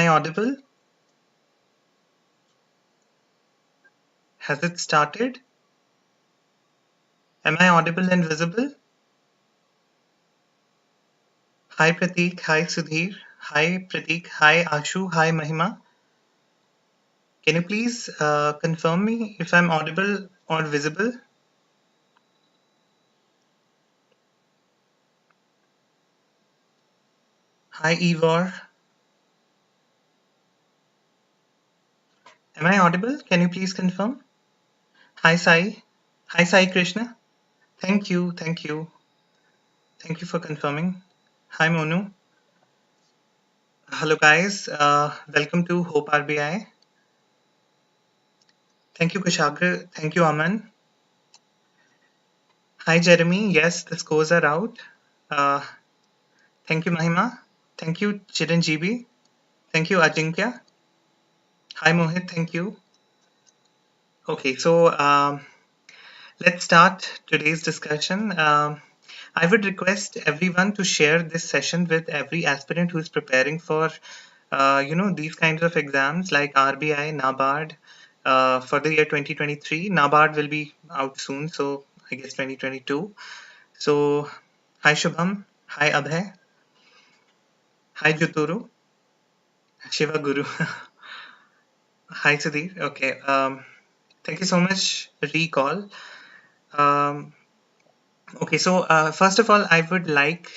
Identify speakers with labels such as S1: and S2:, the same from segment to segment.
S1: I audible? Has it started? Am I audible and visible? Hi Prateek, hi Sudhir, hi Prateek, hi Ashu, hi Mahima. Can you please confirm me if I'm audible or visible? Hi Ivor. Am I audible? Can you please confirm? Hi Sai. Hi Sai Krishna. Thank you, thank you. Thank you for confirming. Hi Monu. Hello guys. Welcome to Hope RBI. Thank you Kushagra. Thank you Aman. Hi Jeremy. Yes, the scores are out. Uh, thank you Mahima. Thank you Chiranjeevi. Thank you Ajinkya. Hi Mohit. Thank you. Okay, so let's start today's discussion. I would request everyone to share this session with every aspirant who is preparing for, these kinds of exams like RBI, Nabard, for the year 2023. Nabard will be out soon, so I guess 2022. So, hi Shubham, hi Abhay, hi Juturu, Shiva Guru, hi Sudhir. Okay, thank you so much, Recall. Um, Okay, so first of all, I would like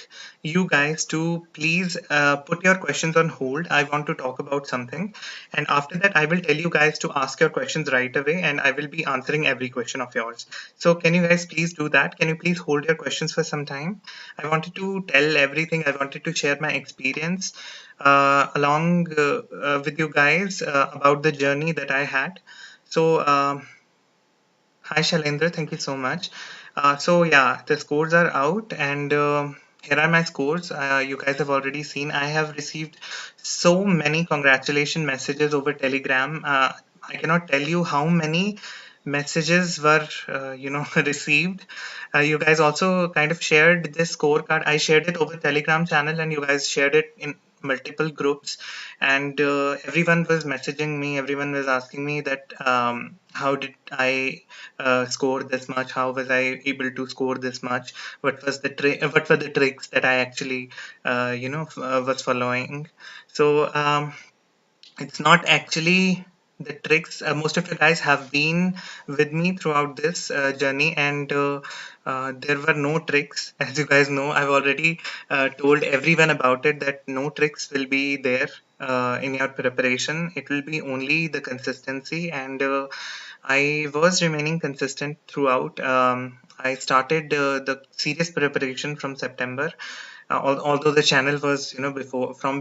S1: you guys to please put your questions on hold. I want to talk about something. And after that, I will tell you guys to ask your questions right away, and I will be answering every question of yours. So, can you guys please do that? Can you please hold your questions for some time? I wanted to tell everything, I wanted to share my experience along with you guys about the journey that I had. So, hi Shalendra, thank you so much. So yeah, the scores are out, and here are my scores. You guys have already seen. I have received so many congratulation messages over Telegram. I cannot tell you how many messages were received. You guys also kind of shared this scorecard. I shared it over Telegram channel, and you guys shared it in multiple groups, and everyone was messaging me, everyone was asking me that how did I score this much, how was I able to score this much, what were the tricks that I actually was following. So it's not actually the tricks. Most of you guys have been with me throughout this journey, and there were no tricks. As you guys know, I've already told everyone about it, that no tricks will be there in your preparation. It will be only the consistency, and I was remaining consistent throughout. I started the serious preparation from September, although the channel was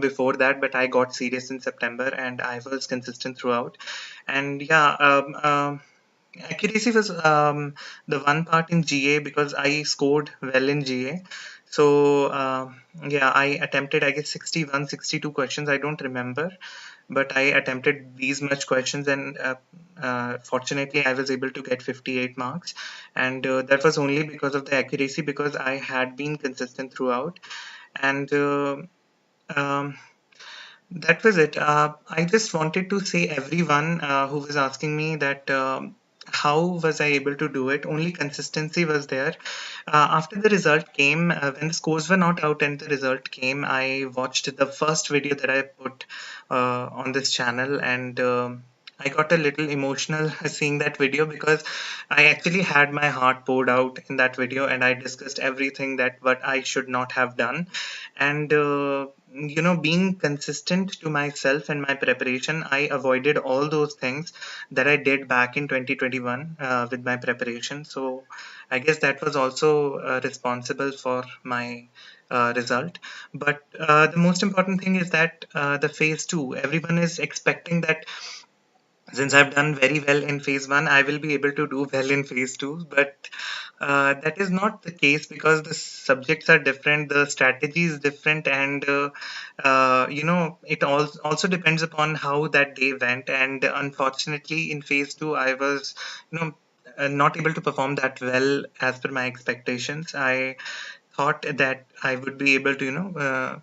S1: before that, but I got serious in September, and I was consistent throughout. And yeah, accuracy was the one part in GA, because I scored well in GA. So yeah, I attempted, I guess, 61 62 questions, I don't remember, but I attempted these much questions, and fortunately I was able to get 58 marks, and that was only because of the accuracy, because I had been consistent throughout. And um, that was it. I just wanted to say everyone who was asking me that how was I able to do it? Only consistency was there. After the result came, when the scores were not out and the result came, I watched the first video that I put on this channel, and I got a little emotional seeing that video, because I actually had my heart poured out in that video, and I discussed everything that what I should not have done. And being consistent to myself and my preparation, I avoided all those things that I did back in 2021 with my preparation. So I guess that was also responsible for my result. But the most important thing is that the phase 2, everyone is expecting that since I've done very well in phase 1, I will be able to do well in phase 2. But that is not the case, because the subjects are different, the strategy is different, and it also depends upon how that day went. And unfortunately, in phase 2, I was, not able to perform that well as per my expectations. I thought that I would be able to,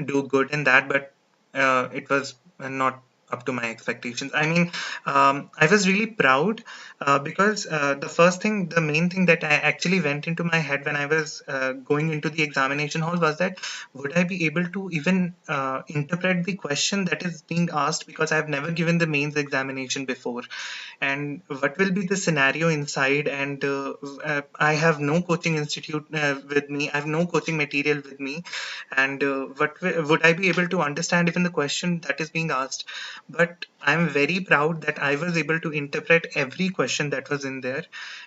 S1: do good in that, but it was not up to my expectations. I mean, I was really proud because the main thing that I actually went into my head when I was going into the examination hall was that would I be able to even interpret the question that is being asked, because I've never given the mains examination before, and what will be the scenario inside. And I have no coaching institute with me, I have no coaching material with me, and would I be able to understand even the question that is being asked? But I'm very proud that I was able to interpret every question that was in there,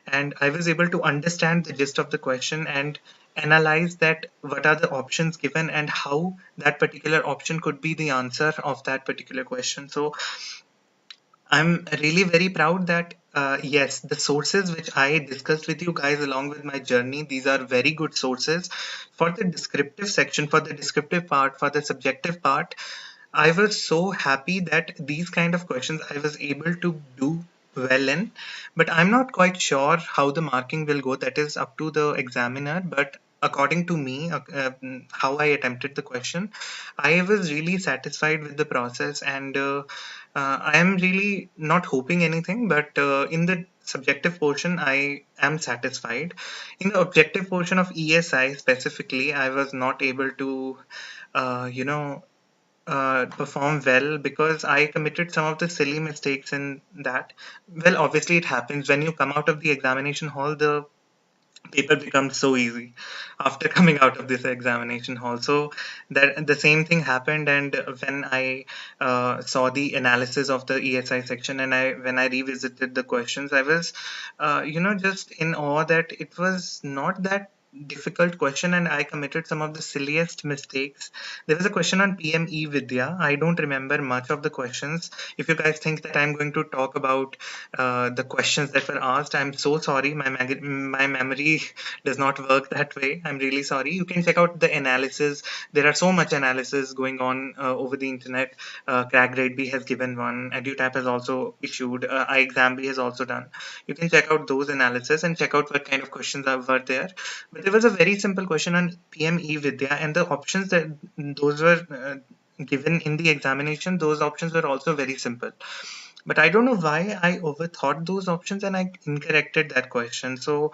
S1: and I was able to understand the gist of the question and analyze that what are the options given and how that particular option could be the answer of that particular question. So I'm really very proud that yes, the sources which I discussed with you guys along with my journey, these are very good sources. For the descriptive section, for the descriptive part, for the subjective part, I was so happy that these kind of questions I was able to do well in, but I'm not quite sure how the marking will go. That is up to the examiner. But according to me, how I attempted the question, I was really satisfied with the process, and I am really not hoping anything. But in the subjective portion, I am satisfied. In the objective portion of ESI specifically, I was not able to, you know, perform well because I committed some of the silly mistakes in that. Well, obviously, it happens when you come out of the examination hall. The paper becomes so easy after coming out of this examination hall. So that the same thing happened, and when I saw the analysis of the ESI section, and when I revisited the questions, I was just in awe that it was not that difficult question, and I committed some of the silliest mistakes. There was a question on PME Vidya. I don't remember much of the questions. If you guys think that I'm going to talk about the questions that were asked, I'm so sorry. My memory does not work that way. I'm really sorry. You can check out the analysis. There are so much analysis going on over the internet. Grade-B has given one. EduTap has also issued. iExamB has also done. You can check out those analysis and check out what kind of questions were there. But there was a very simple question on PME Vidya, and the options that those were given in the examination, those options were also very simple. But I don't know why I overthought those options and I incorrected that question. So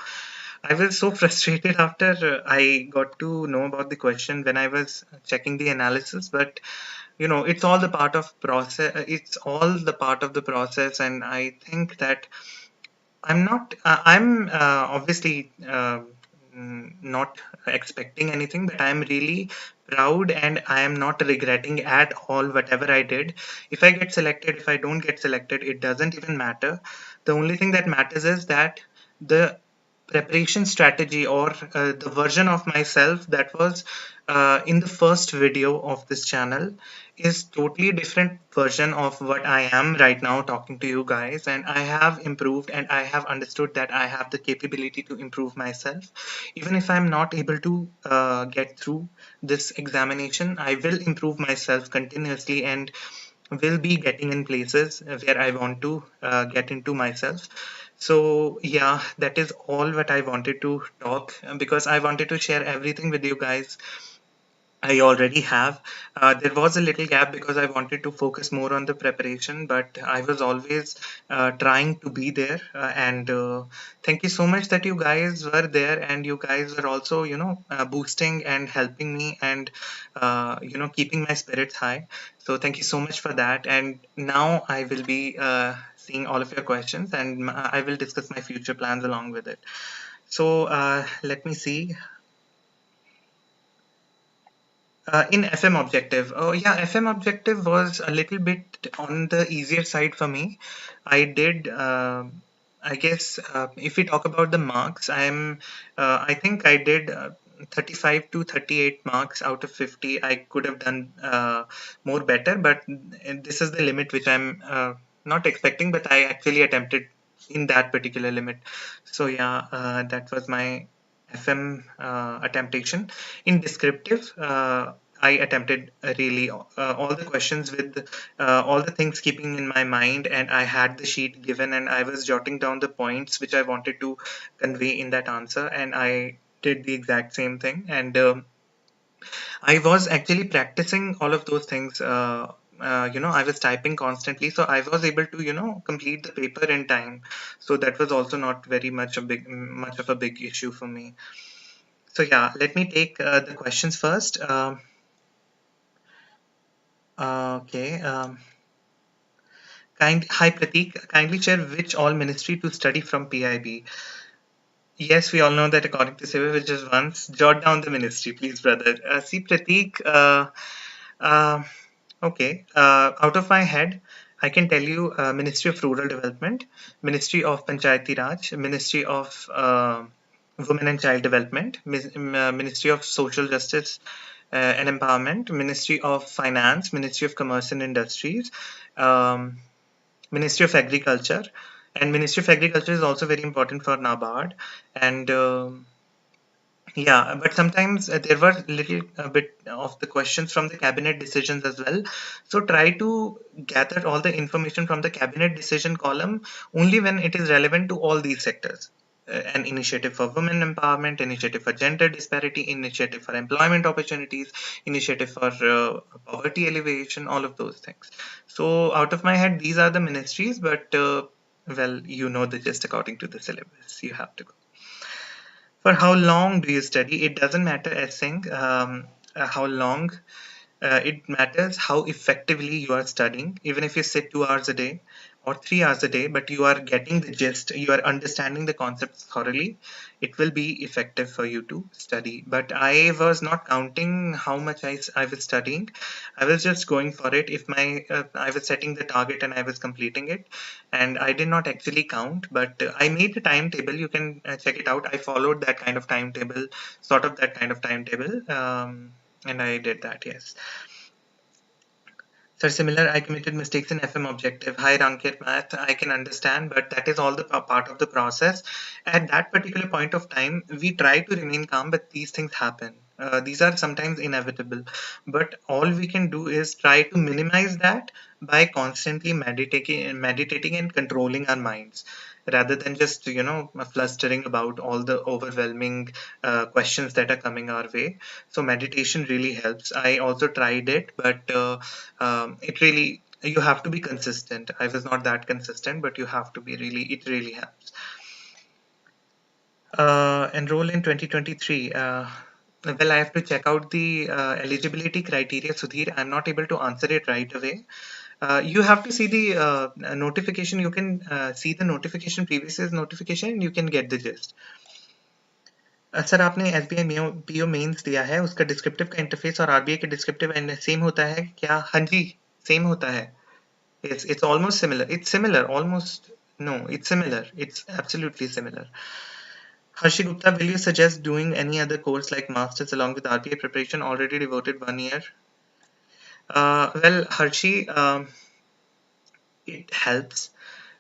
S1: I was so frustrated after I got to know about the question when I was checking the analysis. But it's all the part of process. It's all the part of the process, and I think that I'm not. I'm obviously not expecting anything, but I'm really proud and I am not regretting at all whatever I did. If I get selected, if I don't get selected, it doesn't even matter. The only thing that matters is that the preparation strategy, or the version of myself that was in the first video of this channel, is totally different version of what I am right now talking to you guys, and I have improved and I have understood that I have the capability to improve myself. Even if I'm not able to get through this examination, I will improve myself continuously and will be getting in places where I want to get into myself. So yeah, that is all what I wanted to talk, because I wanted to share everything with you guys. I already have. There was a little gap because I wanted to focus more on the preparation, but I was always trying to be there. And thank you so much that you guys were there, and you guys were also, boosting and helping me, and keeping my spirits high. So thank you so much for that. And now I will be seeing all of your questions, and I will discuss my future plans along with it. So let me see. In FM objective, oh yeah, FM objective was a little bit on the easier side for me. I did, I guess, if we talk about the marks, I think I did 35 to 38 marks out of 50. I could have done more better, but this is the limit which I'm not expecting, but I actually attempted in that particular limit. So yeah, that was my FM attemptation. In descriptive, I attempted really all the questions with all the things keeping in my mind, and I had the sheet given, and I was jotting down the points which I wanted to convey in that answer, and I did the exact same thing. And I was actually practicing all of those things I was typing constantly, so I was able to complete the paper in time. So that was also not very much of a big issue for me. So yeah, let me take the questions first. Okay. Hi Pratik, kindly share which all ministry to study from PIB. Yes, we all know that according to civil, which is once, jot down the ministry, please, brother. See, Pratik, uh, okay, out of my head, I can tell you Ministry of Rural Development, Ministry of Panchayati Raj, Ministry of Women and Child Development, Ministry of Social Justice and Empowerment, Ministry of Finance, Ministry of Commerce and Industries, um, Ministry of Agriculture, and Ministry of Agriculture is also very important for Nabard. And yeah, but sometimes there were little a bit of the questions from the cabinet decisions as well. So try to gather all the information from the cabinet decision column only when it is relevant to all these sectors. An initiative for women empowerment, initiative for gender disparity, initiative for employment opportunities, initiative for poverty alleviation, all of those things. So out of my head, these are the ministries, but well, you know the gist according to the syllabus. You have to go. For how long do you study? It doesn't matter, I think, how long. It matters how effectively you are studying. Even if you sit 2 hours a day or 3 hours a day, but you are getting the gist, you are understanding the concepts thoroughly, it will be effective for you to study. But I was not counting how much I was studying. I was just going for it. If I was setting the target and I was completing it, and I did not actually count, but I made a timetable. You can check it out. I followed that kind of timetable, sort of that kind of timetable, and I did that. Yes. So similar, I committed mistakes in FM objective. High Rankit math, I can understand, but that is all the part of the process. At that particular point of time, we try to remain calm, but these things happen. These are sometimes inevitable. But all we can do is try to minimize that by constantly meditating and controlling our minds rather than just flustering about all the overwhelming questions that are coming our way. So meditation really helps. I also tried it, but it really, you have to be consistent. I was not that consistent, but you have to be really, it really helps. Enroll in 2023. Well, I have to check out the eligibility criteria, Sudhir. I'm not able to answer it right away. You have to see the notification. You can see the notification, previous year's notification, and you can get the gist. Sir आपने SBI PO mains दिया है, उसका descriptive का interface और RBI के descriptive and same होता है क्या? हाँ जी, सेम होता है. It's almost similar. It's similar, almost. No, it's similar. It's absolutely similar. Harshi Gupta, will you suggest doing any other course like masters along with RBI preparation? Already devoted 1 year. Well, Harshi, it helps.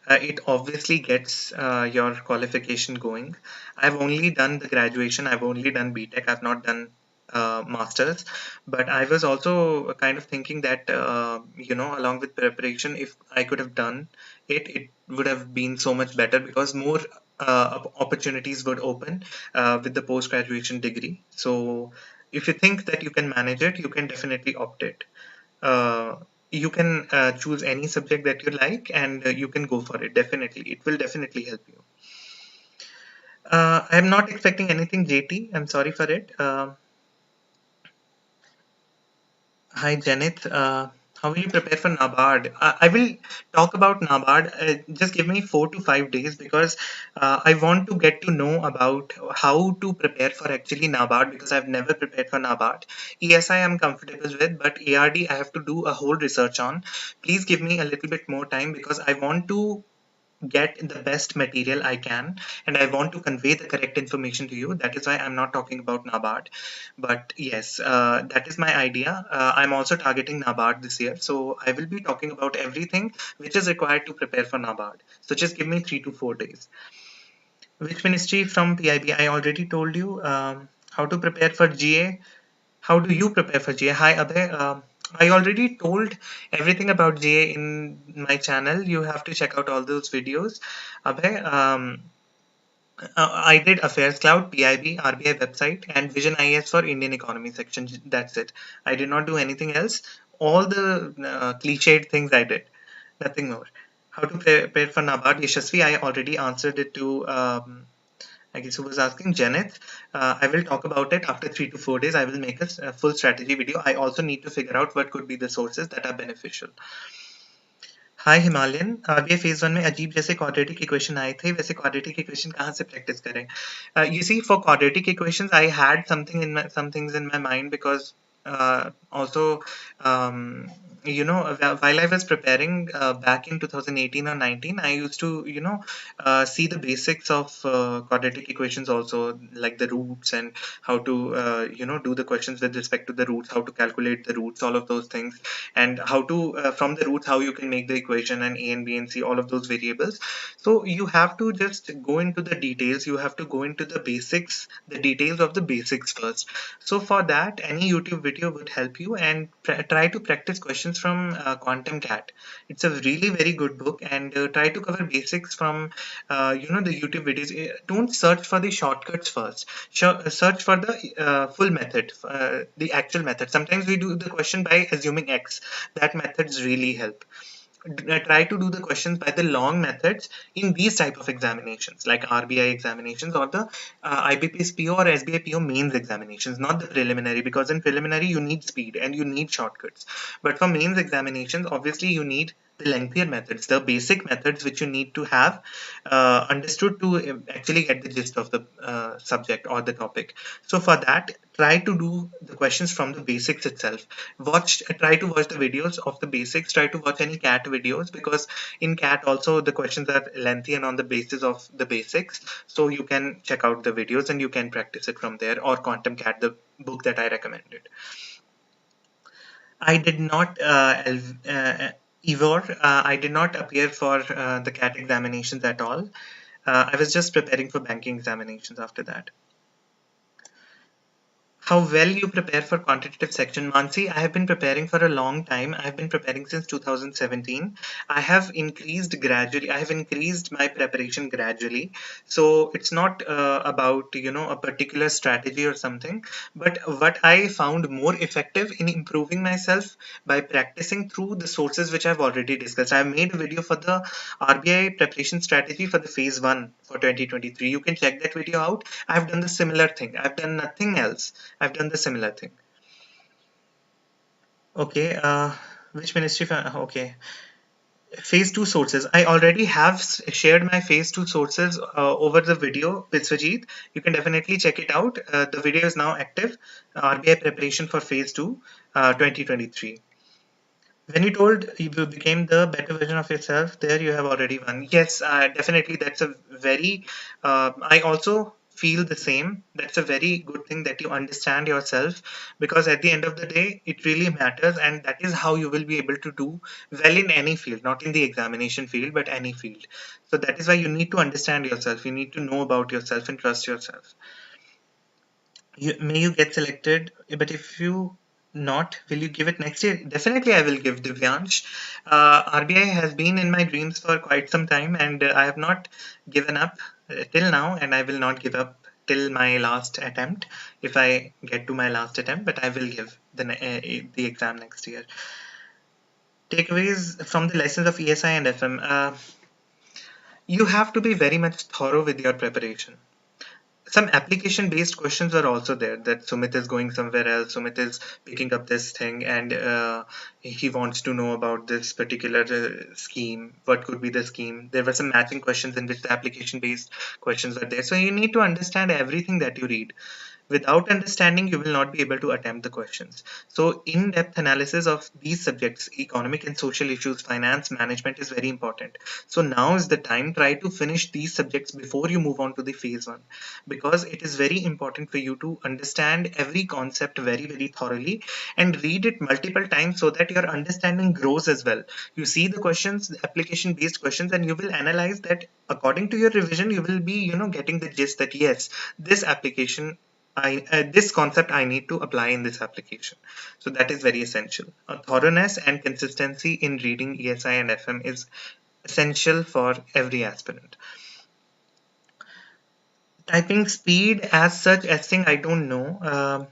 S1: It obviously gets your qualification going. I've only done the graduation. I've only done BTech. I've not done masters, but I was also kind of thinking that along with preparation, if I could have done it, it would have been so much better because more opportunities would open with the post graduation degree. So if you think that you can manage it, you can definitely opt it. uh, you can choose any subject that you like, and you can go for it. Definitely, it will definitely help you. I'm not expecting anything, JT. I'm sorry for it. Hi, Janet. How will you prepare for Nabard? I will talk about Nabard. Just give me 4 to 5 days because I want to get to know about how to prepare for actually Nabard because I've never prepared for Nabard. ESI I'm comfortable with, but ARD I have to do a whole research on. Please give me a little bit more time because I want to get the best material I can, and I want to convey the correct information to you. That is why I'm not talking about Nabard. But yes, that is my idea. I'm also targeting Nabard this year. So I will be talking about everything which is required to prepare for Nabard. So just give me 3 to 4 days. Which ministry from PIB? I already told you how to prepare for GA. How do you prepare for GA? Hi, Abhay. I already told everything about GA in my channel. You have to check out all those videos. Abhay, I did Affairs Cloud, PIB, RBI website, and Vision IS for Indian economy section. That's it. I did not do anything else. all the cliched things I did, nothing more. How to prepare for Nabard? Yashasvi, I already answered it to, I guess who was asking, Janet. I will talk about it after 3 to 4 days. I will make a full strategy video. I also need to figure out what could be the sources that are beneficial. Hi Himalayan, RBI phase 1 में अजीब जैसे quadratic equation आए थे, वैसे quadratic equation कहाँ से practice करें? You see, for quadratic equations, I had some things in my mind, because also, while I was preparing back in 2018 or 19, I used to see the basics of quadratic equations also, like the roots, and how to do the questions with respect to the roots, how to calculate the roots, all of those things, and how to from the roots how you can make the equation, and a and b and c, all of those variables. So you have to just go into the details, you have to go into the basics, the details of the basics first. So for that, any YouTube video would help you, and try to practice questions from Quantum Cat. It's a really very good book, and try to cover basics from the YouTube videos. Don't search for the shortcuts first. Search for the full method, the actual method. Sometimes we do the question by assuming X. That methods really help. Try to do the questions by the long methods in these type of examinations, like RBI examinations, or the IBPS PO or SBI PO mains examinations, not the preliminary, because in preliminary you need speed and you need shortcuts. But for mains examinations, obviously you need the lengthier methods, the basic methods which you need to have understood to actually get the gist of the subject or the topic. So for that, try to do the questions from the basics itself. Try to watch the videos of the basics. Try to watch any CAT videos, because in CAT also the questions are lengthy and on the basis of the basics. So you can check out the videos and you can practice it from there, or Quantum CAT, the book that I recommended. I did not, Ivor, I did not appear for the CAT examinations at all. I was just preparing for banking examinations after that. How well you prepare for quantitative section? Mansi, I have been preparing for a long time. I have been preparing since 2017. I have increased gradually. I have increased my preparation gradually. So it's not about, a particular strategy or something, but what I found more effective in improving myself by practicing through the sources which I've already discussed. I've made a video for the RBI preparation strategy for the phase 1 for 2023. You can check that video out. I've done the similar thing. I've done nothing else. I've done the similar thing. Okay, which ministry? Okay, phase 2 sources. I already have shared my phase 2 sources over the video with Svajit. You can definitely check it out. The video is now active. RBI preparation for phase 2, 2023. When you told you became the better version of yourself, there you have already won. Yes, definitely. That's a very, I also feel the same. That's a very good thing that you understand yourself, because at the end of the day, it really matters. And that is how you will be able to do well in any field, not in the examination field, but any field. So that is why you need to understand yourself. You need to know about yourself and trust yourself. May you get selected, but if you not, will you give it next year? Definitely I will give, Divyansh. RBI has been in my dreams for quite some time, and I have not given up till now, and I will not give up till my last attempt, if I get to my last attempt, but I will give the exam next year. Takeaways from the lessons of ESI and FM. You have to be very much thorough with your preparation. Some application based questions are also there, that Sumit is going somewhere else, Sumit is picking up this thing, and he wants to know about this particular scheme. What could be the scheme? There were some matching questions in which the application based questions are there. So you need to understand everything that you read. Without understanding, you will not be able to attempt the questions. So in-depth analysis of these subjects, economic and social issues, finance, management, is very important. So now is the time. Try to finish these subjects before you move on to the phase 1, because it is very important for you to understand every concept very, very thoroughly, and read it multiple times so that your understanding grows as well. You see the questions, the application based questions, and you will analyze that according to your revision. You will be getting the gist that yes, this application, this concept I need to apply in this application. So that is very essential. Thoroughness and consistency in reading ESI and FM is essential for every aspirant. Typing speed as such, essing, I don't know.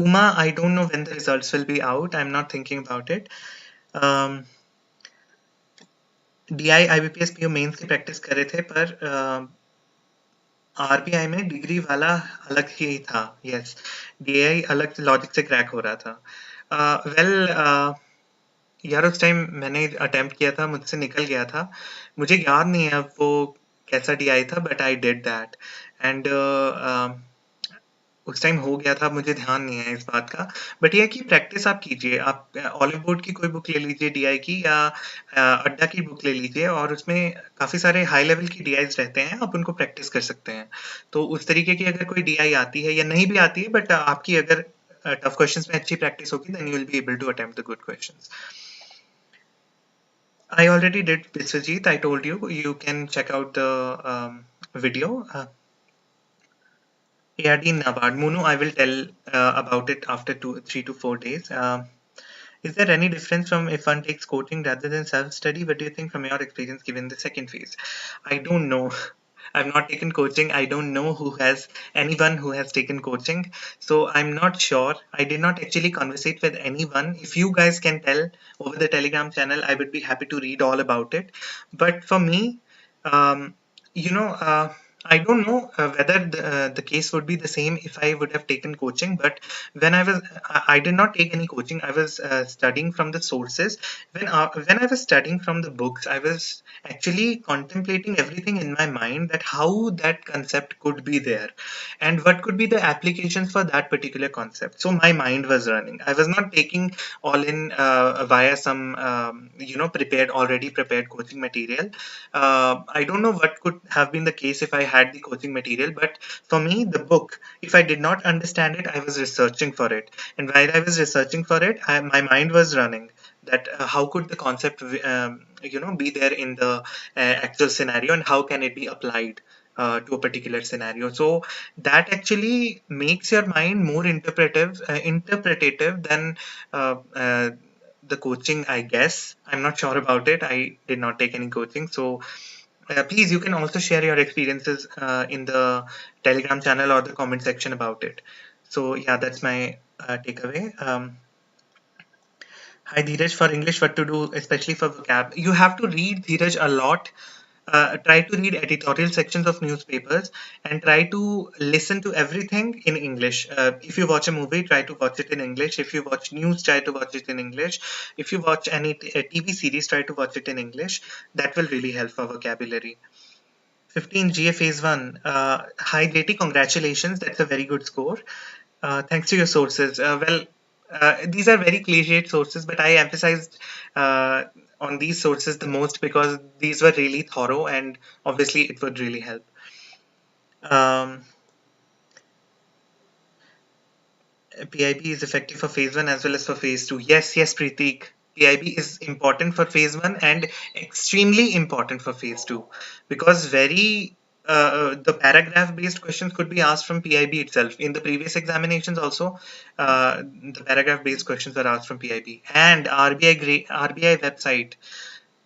S1: Uma, I don't know when the results will be out. I'm not thinking about it. DI IBPS PO mains की practice कर रहे थे, पर RBI में degree वाला अलग ही था. Yes, DI अलग लॉजिक से क्रैक हो रहा था. यार उस टाइम मैंने अटेम्प्ट किया था, मुझसे निकल गया था. मुझे याद नहीं है अब वो कैसा DI था, but I did that. And उस टाइम हो गया था, मुझे ध्यान नहीं है इस बात का. बट ये है कि प्रैक्टिस आप कीजिए. आप ऑलिव बोर्ड की कोई बुक ले लीजिए DI की, या अड्डा की बुक ले लीजिए, और उसमें काफ़ी सारे हाई लेवल की DIs रहते हैं, आप उनको प्रैक्टिस कर सकते हैं. तो उस तरीके की अगर कोई DI आती है या नहीं भी आती है, बट आपकी अगर टफ क्वेश्चंस में अच्छी प्रैक्टिस होगी, then you will be able to attempt the good questions. I already did, Biswajit. I told you. You can check out the video. ARD Nabard. Munu, I will tell about it after 3 to 4 days. Is there any difference from if one takes coaching rather than self-study? What do you think from your experience given the second phase? I don't know. I've not taken coaching. I don't know anyone who has taken coaching. So I'm not sure. I did not actually conversate with anyone. If you guys can tell over the Telegram channel, I would be happy to read all about it. But for me, um, you know, I don't know whether the case would be the same if I would have taken coaching. But when I did not take any coaching. I was studying from the sources. When I was studying from the books, I was actually contemplating everything in my mind, that how that concept could be there and what could be the applications for that particular concept. So my mind was running. I was not taking all in via some already prepared coaching material. I don't know what could have been the case if I had the coaching material, but for me, the book, if I did not understand it, I was researching for it. And while I was researching for it, my mind was running, that how could the concept be there in the actual scenario, and how can it be applied to a particular scenario. So that actually makes your mind more interpretative than the coaching, I guess. I'm not sure about it. I did not take any coaching. So please, you can also share your experiences in the Telegram channel or the comment section about it. So yeah, that's my takeaway. Hi Dheeraj, for English, what to do, especially for vocab? You have to read, Dheeraj, a lot. Try to read editorial sections of newspapers and try to listen to everything in English. If you watch a movie, try to watch it in English. If you watch news, try to watch it in English. If you watch any TV series, try to watch it in English. That will really help for vocabulary. 15 GA Phase 1. Hi JT, congratulations. That's a very good score. Thanks to your sources. These are very cliched sources, but I emphasized on these sources the most because these were really thorough and obviously it would really help. PIB is effective for Phase 1 as well as for Phase 2. Yes, Preetik. PIB is important for Phase 1 and extremely important for Phase 2 because the paragraph based questions could be asked from PIB itself. In the previous examinations also, the paragraph based questions were asked from PIB. And RBI website,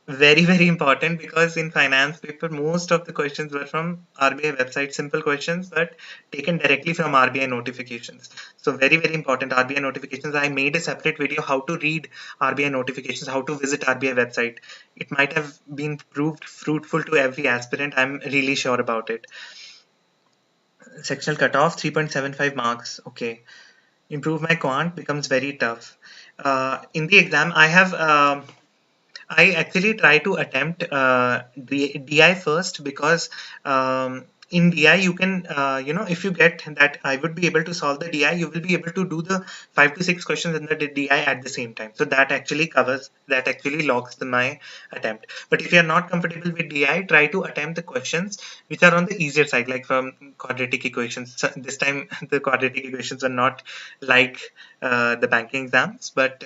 S1: very important, because in finance paper most of the questions were from RBI website, simple questions but taken directly from RBI notifications. So very important, RBI notifications. I made a separate video how to read RBI notifications, how to visit RBI website. It might have been proved fruitful to every aspirant. I'm really sure about it. Sectional cutoff 3.75 marks. Okay, improve my quant becomes very tough. In the exam I actually try to attempt DI first because in DI you can, if you get that I would be able to solve the DI, you will be able to do the 5 to 6 questions in the DI at the same time. So that actually locks my attempt. But if you are not comfortable with DI, try to attempt the questions which are on the easier side, like from quadratic equations. So this time the quadratic equations are not like the banking exams, but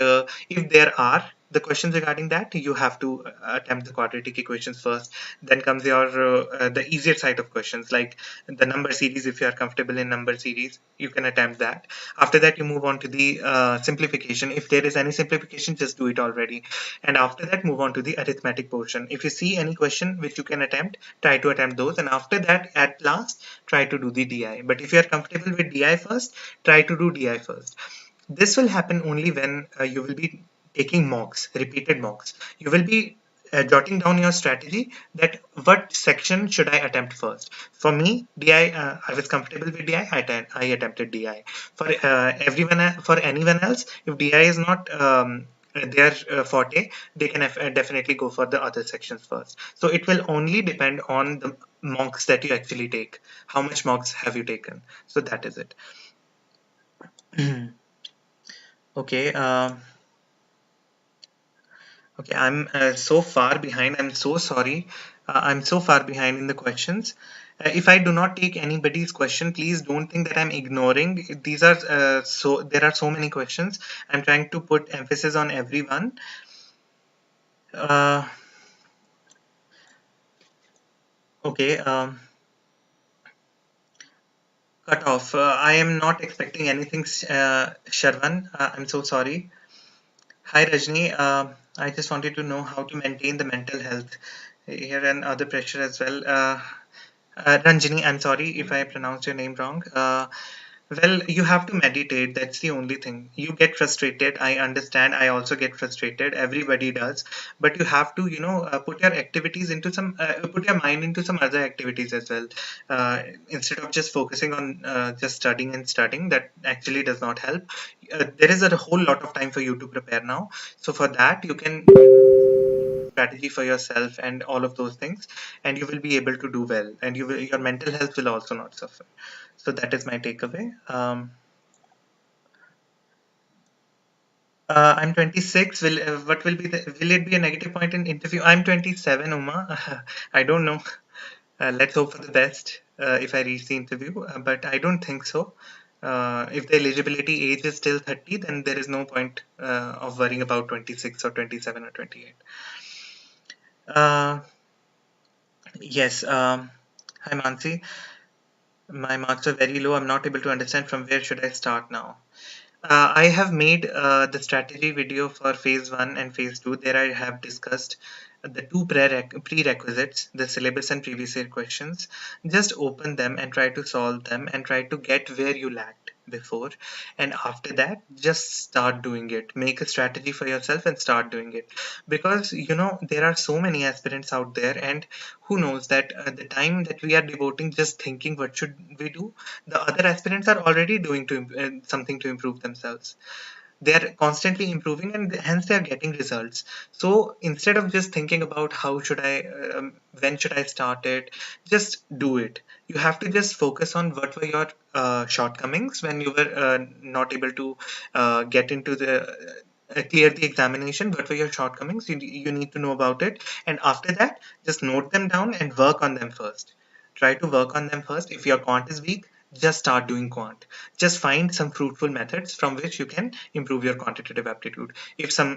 S1: if there are, the questions regarding that, you have to attempt the quadratic equations first. Then comes your the easier side of questions, like the number series. If you are comfortable in number series, you can attempt that. After that, you move on to the simplification. If there is any simplification, just do it already. And after that, move on to the arithmetic portion. If you see any question which you can attempt, try to attempt those. And after that, at last, try to do the DI. But if you are comfortable with DI first, try to do DI first. This will happen only when you will be taking mocks, repeated mocks. You will be jotting down your strategy, that what section should I attempt first. For me, DI, I was comfortable with DI, I attempted DI. For for anyone else, if DI is not their forte, they can definitely go for the other sections first. So it will only depend on the mocks that you actually take. How much mocks have you taken? So that is it. Okay. Okay, I'm so far behind. I'm so sorry. I'm so far behind in the questions. If I do not take anybody's question, please don't think that I'm ignoring. These are there are so many questions. I'm trying to put emphasis on everyone. Uh, okay, cut off. I am not expecting anything, Sharvan. I'm so sorry. Hi Rajni, I just wanted to know how to maintain the mental health here and other pressure as well. Ranjini, I'm sorry if I pronounced your name wrong. Well, you have to meditate. That's the only thing. You get frustrated. I understand. I also get frustrated. Everybody does. But you have to, put your activities into put your mind into some other activities as well. Instead of just focusing on just studying and studying, that actually does not help. There is a whole lot of time for you to prepare now. So for that, you can strategy for yourself and all of those things, and you will be able to do well, and your mental health will also not suffer. So that is my takeaway. I'm 26. What will be will it be a negative point in interview? I'm 27, Uma. I don't know. Let's hope for the best if I reach the interview, but I don't think so. If the eligibility age is still 30, then there is no point of worrying about 26 or 27 or 28. Uh, yes. Hi, Mansi. My marks are very low. I'm not able to understand from where should I start now. I have made the strategy video for phase 1 and phase 2. There I have discussed the two prerequisites, the syllabus and previous year questions. Just open them and try to solve them and try to get where you lacked before. And after that, just start doing it. Make a strategy for yourself and start doing it. Because, there are so many aspirants out there, and who knows that the time that we are devoting just thinking what should we do, the other aspirants are already doing something to improve themselves. They are constantly improving, and hence they are getting results. So instead of just thinking about how should I when should I start it, just do it. You have to just focus on what were your shortcomings when you were not able to get into the clear the examination. What were your shortcomings? You need to know about it, and after that, just note them down and work on them first. Try to work on them first. If your quant is weak, just start doing quant. Just find some fruitful methods from which you can improve your quantitative aptitude. If some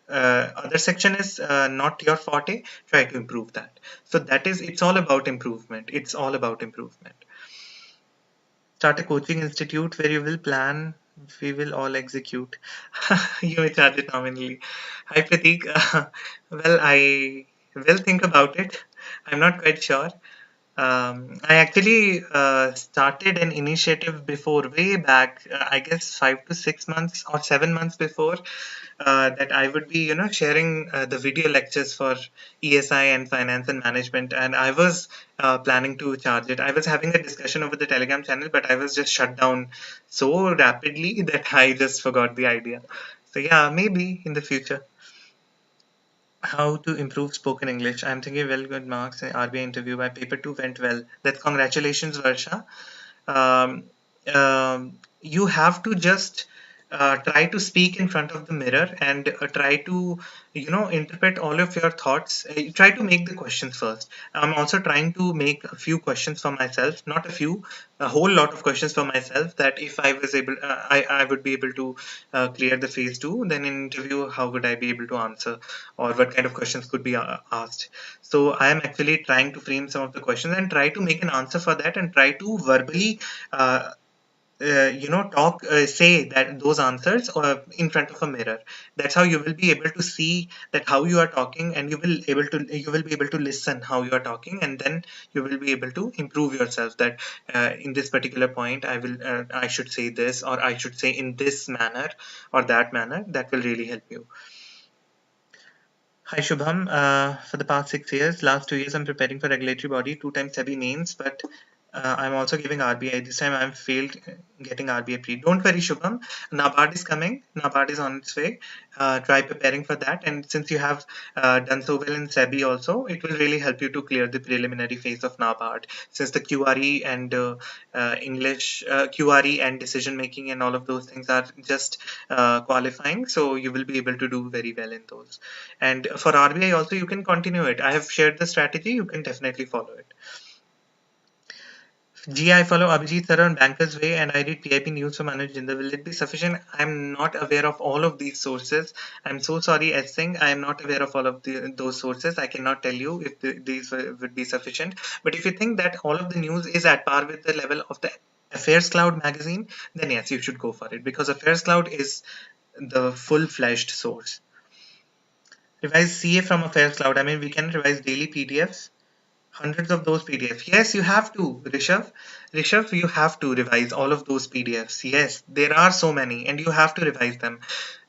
S1: other section is not your forte, try to improve that. So it's all about improvement. It's all about improvement. Start a coaching institute where you will plan, we will all execute. You may charge it nominally. Hi Pratik. Well, I will think about it. I'm not quite sure. I actually started an initiative before, way back, I guess 5 to 6 months or 7 months before, that I would be, sharing the video lectures for ESI and finance and management. And I was planning to charge it. I was having a discussion over the Telegram channel, but I was just shut down so rapidly that I just forgot the idea. So yeah, maybe in the future. How to improve spoken English? I'm thinking well good marks in RBI interview. My paper 2 went well. That's congratulations, Varsha. Um, you have to just try to speak in front of the mirror and try to, interpret all of your thoughts. Try to make the questions first. I'm also trying to make a few questions for myself, not a few, a whole lot of questions for myself, that if I was able, I would be able to clear the phase 2, then in interview, how would I be able to answer, or what kind of questions could be asked. So I am actually trying to frame some of the questions and try to make an answer for that, and try to verbally uh, talk, say that those answers in front of a mirror. That's how you will be able to see that how you are talking, and you will be able to listen how you are talking, and then you will be able to improve yourself, that in this particular point I should say this, or I should say in this manner or that manner. That will really help you. Hi Shubham. For the past 6 years, last 2 years, I'm preparing for regulatory body, 2 times SEBI mains, but I'm also giving RBI. This time I'm failed getting RBI pre. Don't worry, Shubham. Nabard is coming. Nabard is on its way. Try preparing for that. And since you have done so well in SEBI also, it will really help you to clear the preliminary phase of Nabard. Since the QRE and English, QRE and decision making and all of those things are just qualifying, so you will be able to do very well in those. And for RBI also, you can continue it. I have shared the strategy. You can definitely follow it. I follow Abhijit sir on Banker's Way, and I read PIP news from Anuj Jindal. Will it be sufficient? I'm not aware of all of these sources. I'm so sorry, S. Singh. I am not aware of all of those sources. I cannot tell you if these would be sufficient. But if you think that all of the news is at par with the level of the Affairs Cloud magazine, then yes, you should go for it, because Affairs Cloud is the full-fledged source. Revise CA from Affairs Cloud. I mean, we can revise daily PDFs. Hundreds of those PDFs. Yes, you have to, Rishabh. Rishabh, you have to revise all of those PDFs. Yes, there are so many, and you have to revise them.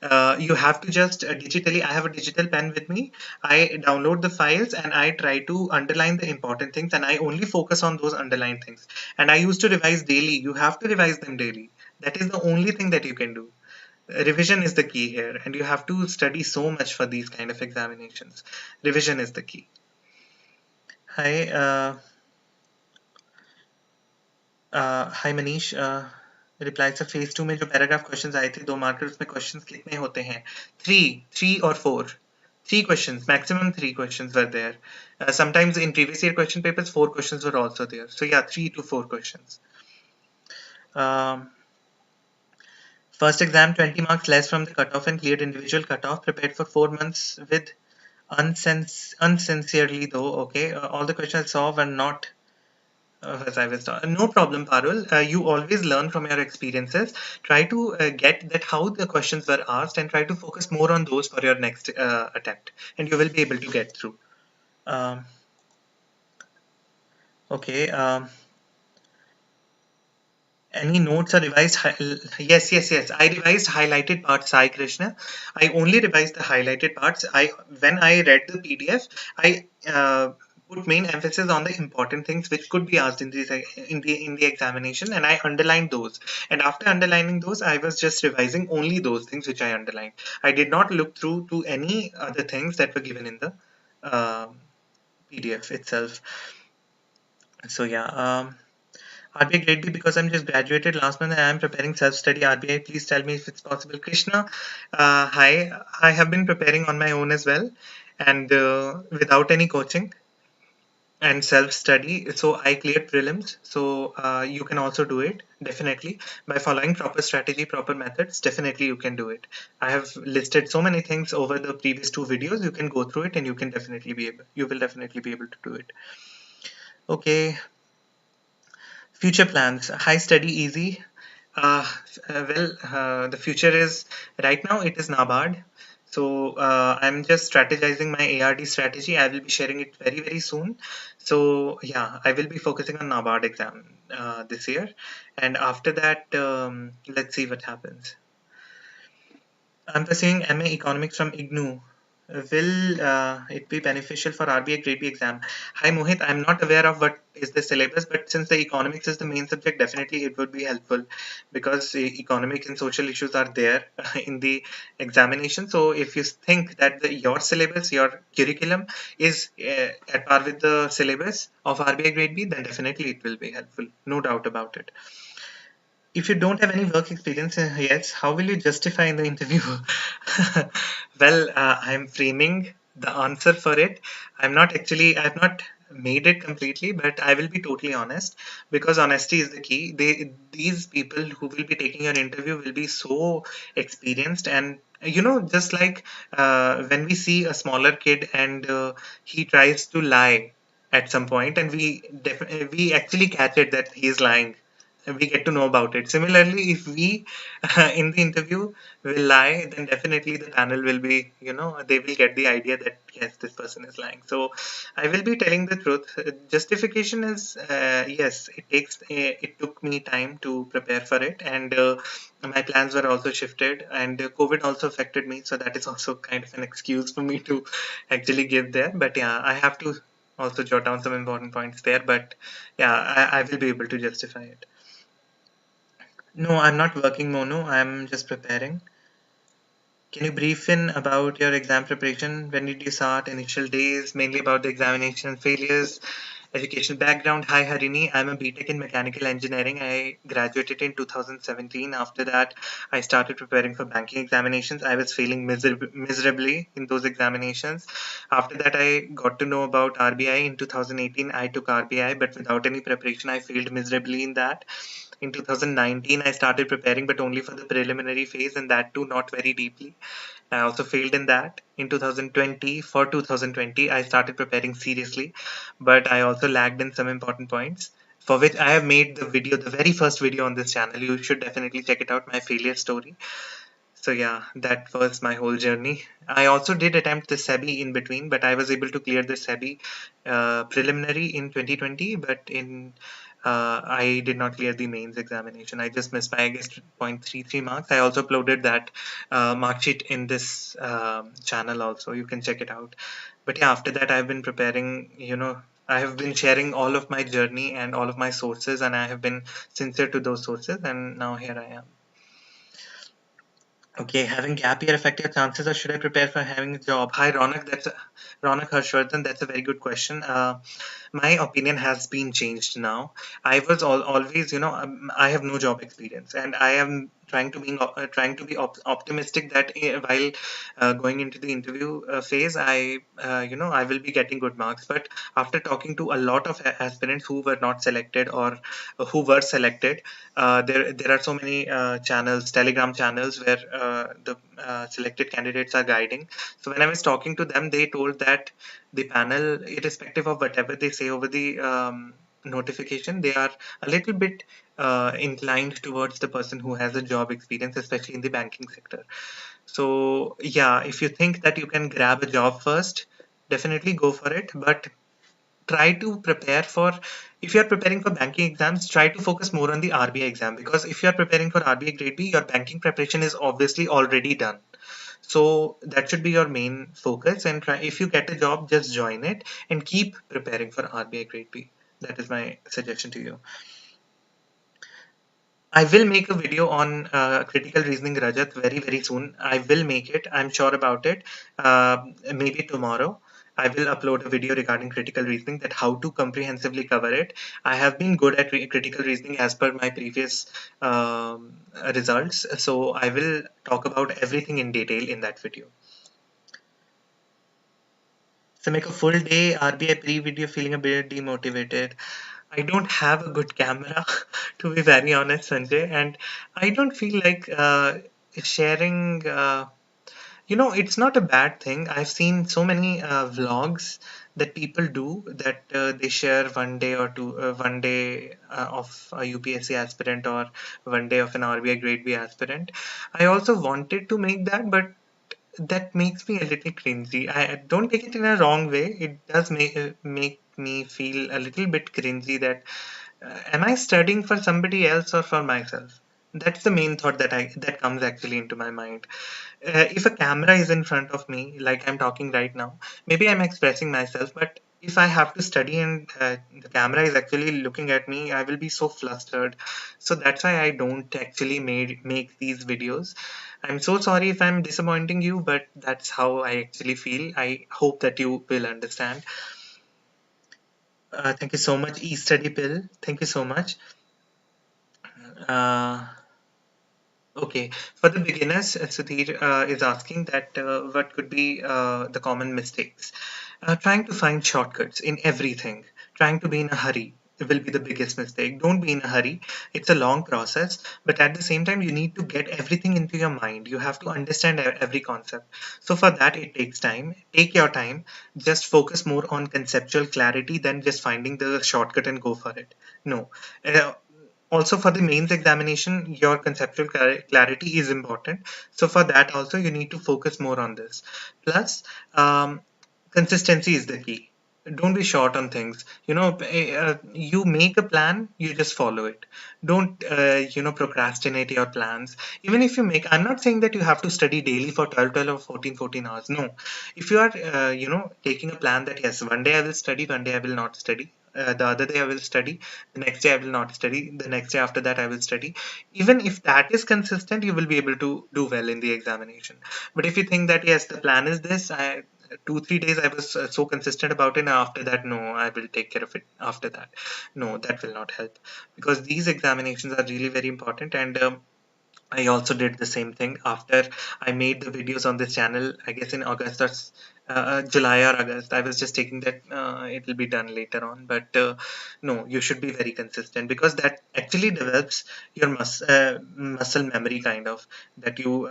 S1: You have to just digitally. I have a digital pen with me. I download the files and I try to underline the important things, and I only focus on those underlined things. And I used to revise daily. You have to revise them daily. That is the only thing that you can do. Revision is the key here, and you have to study so much for these kind of examinations. Revision is the key. Hi, hi Manish, reply से phase 2 में जो paragraph questions आए थे 2 marker, उसमें questions कितने होते हैं? 3 और 4, 3 questions, maximum 3 questions were there. Sometimes in previous year question papers 4 questions were also there, so yeah, 3 to 4 questions. First exam 20 marks less from the cutoff and cleared individual cutoff, prepared for 4 months with unsincerely though. Okay, all the questions I saw were not as I was taught. No problem, Parul. You always learn from your experiences. Try to get that how the questions were asked, and try to focus more on those for your next attempt, and you will be able to get through. Okay. Any notes are revised? Yes. I revised highlighted parts, Sai Krishna. I only revised the highlighted parts. When I read the PDF, I put main emphasis on the important things which could be asked in the examination, and I underlined those. And after underlining those, I was just revising only those things which I underlined. I did not look through to any other things that were given in the PDF itself. So yeah. RBI Grade-B, because I'm just graduated last month and I'm preparing self-study RBI. Please tell me if it's possible. Krishna, hi. I have been preparing on my own as well, and without any coaching and self-study. So I cleared prelims. So you can also do it, definitely, by following proper strategy, proper methods. Definitely you can do it. I have listed so many things over the previous 2 videos. You can go through it and you will definitely be able to do it. Okay. Future plans. High, steady, easy. The future is, right now it is Nabard. So I'm just strategizing my ARD strategy. I will be sharing it very, very soon. So yeah, I will be focusing on Nabard exam this year. And after that, let's see what happens. I'm pursuing MA Economics from IGNU. Will it be beneficial for RBI Grade-B exam? Hi Mohit, I'm not aware of what is the syllabus, but since the economics is the main subject, definitely it would be helpful, because economic and social issues are there in the examination. So if you think that your syllabus, your curriculum is at par with the syllabus of RBI Grade-B, then definitely it will be helpful. No doubt about it. if you don't have any work experience, yes, how will you justify in the interview? Well, I'm framing the answer for it. I've not made it completely, but I will be totally honest because honesty is the key. These people who will be taking your interview will be so experienced, and just like when we see a smaller kid and he tries to lie at some point, and we actually catch it that he is lying, we get to know about it. Similarly, if we in the interview will lie, then definitely the panel will be, they will get the idea that yes, this person is lying. So I will be telling the truth. Justification is yes, it took me time to prepare for it, and my plans were also shifted, and COVID also affected me, so that is also kind of an excuse for me to actually give there. But yeah, I have to also jot down some important points there. But yeah, I will be able to justify it. No, I'm not working, Mono. I'm just preparing. Can you brief in about your exam preparation? When did you start? Initial days, mainly about the examination failures, educational background. Hi, Harini. I'm a BTech in mechanical engineering. I graduated in 2017. After that, I started preparing for banking examinations. I was failing miserably in those examinations. After that, I got to know about RBI in 2018. I took RBI, but without any preparation, I failed miserably in that. In 2019, I started preparing, but only for the preliminary phase, and that too not very deeply. I also failed in that. In 2020, for 2020, I started preparing seriously, but I also lagged in some important points, for which I have made the video, the very first video on this channel. You should definitely check it out, my failure story. So yeah, that was my whole journey. I also did attempt the SEBI in between, but I was able to clear the SEBI preliminary in 2020, but in I did not clear the mains examination. I just missed by, I guess, 0.33 marks. I also uploaded that mark sheet in this channel also. You can check it out. But yeah, after that, I've been preparing, I have been sharing all of my journey and all of my sources, and I have been sincere to those sources, and now here I am. Okay, having gap year affect your chances, or should I prepare for having a job? Hi, Ronak. Ronak Harshvardhan. That's a very good question. My opinion has been changed now. I was always, I have no job experience, and I am trying to be optimistic that while going into the interview phase, I will be getting good marks. But after talking to a lot of aspirants who were not selected or who were selected, there are so many channels, Telegram channels, where the selected candidates are guiding. So when I was talking to them, they told that the panel, irrespective of whatever they say over the notification, they are a little bit inclined towards the person who has a job experience, especially in the banking sector. So yeah, if you think that you can grab a job first, definitely go for it. But try to prepare for, if you're preparing for banking exams, try to focus more on the RBI exam, because if you're preparing for RBI grade B, your banking preparation is obviously already done. So that should be your main focus, and try, if you get a job, just join it and keep preparing for RBI grade B. That is my suggestion to you. I will make a video on critical reasoning, Rajat, very, very soon. I will make it. I'm sure about it. Maybe tomorrow. I will upload a video regarding critical reasoning, that how to comprehensively cover it. I have been good at critical reasoning as per my previous results. So I will talk about everything in detail in that video. So make a full day RBI pre-video feeling a bit demotivated. I don't have a good camera, to be very honest, Sanjay, and I don't feel like sharing. It's not a bad thing. I've seen so many vlogs that people do, that they share one day or two, one day of a UPSC aspirant, or one day of an RBI Grade B aspirant. I also wanted to make that, but that makes me a little cringy. I don't take it in a wrong way. It does make me feel a little bit cringy, that am I studying for somebody else or for myself? That's the main thought that comes actually into my mind. If a camera is in front of me, like I'm talking right now, maybe I'm expressing myself, but if I have to study and the camera is actually looking at me, I will be so flustered. So that's why I don't actually make these videos. I'm so sorry if I'm disappointing you, but that's how I actually feel. I hope that you will understand. Thank you so much, E-Study Pill. Thank you so much. Uh, Okay, for the beginners, Sudhir is asking that what could be the common mistakes. Trying to find shortcuts in everything, trying to be in a hurry will be the biggest mistake. Don't be in a hurry. It's a long process, but at the same time, you need to get everything into your mind. You have to understand every concept. So for that, it takes time. Take your time. Just focus more on conceptual clarity than just finding the shortcut and go for it. No. Also for the mains examination, your conceptual clarity is important. So for that also, you need to focus more on this. Plus, consistency is the key. Don't be short on things. You make a plan, you just follow it. Don't procrastinate your plans. Even if you make, I'm not saying that you have to study daily for 12 or 14 hours. No. If you are taking a plan that yes, one day I will study, one day I will not study, the other day I will study, the next day I will not study, the next day after that I will study. Even if that is consistent, you will be able to do well in the examination. But if you think that yes, the plan is this, 2 3 days I was so consistent about it, and after that no, I will take care of it after that, no, that will not help, because these examinations are really very important. And I also did the same thing after I made the videos on this channel. I guess in August or July or August, I was just taking that it will be done later on. But no, you should be very consistent, because that actually develops your muscle memory, kind of, that you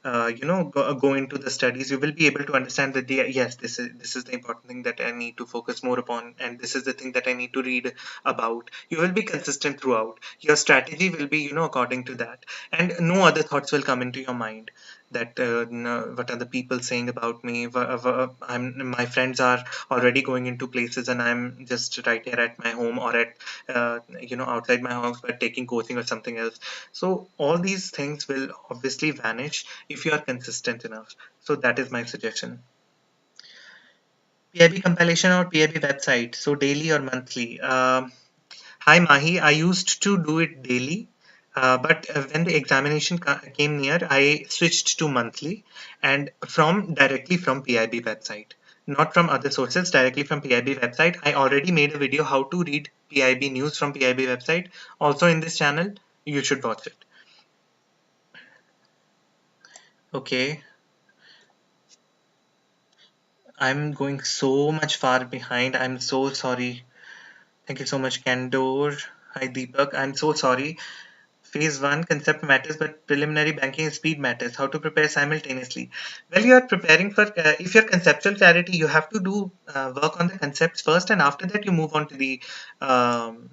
S1: go into the studies. You will be able to understand that yes, this is the important thing that I need to focus more upon, and this is the thing that I need to read about. You will be consistent throughout. Your strategy will be according to that, and no other thoughts will come into your mind that no, what are the people saying about me. My friends are already going into places, and I'm just right here at my home, or at outside my house, but taking coaching or something else. So all these things will obviously vanish if you are consistent enough. So that is my suggestion. PIB compilation or PIB website, so daily or monthly? Hi Mahi, I used to do it daily, but when the examination came near, I switched to monthly, and directly from PIB website, not from other sources, directly from PIB website. I already made a video how to read PIB news from PIB website, also in this channel. You should watch it. Okay, I'm going so much far behind. I'm so sorry. Thank you so much, Candor. Hi Deepak. I'm so sorry. Phase 1 concept matters, but preliminary banking speed matters. How to prepare simultaneously? Well, you are preparing for, if your conceptual clarity, you have to do work on the concepts first, and after that, you move on to the um,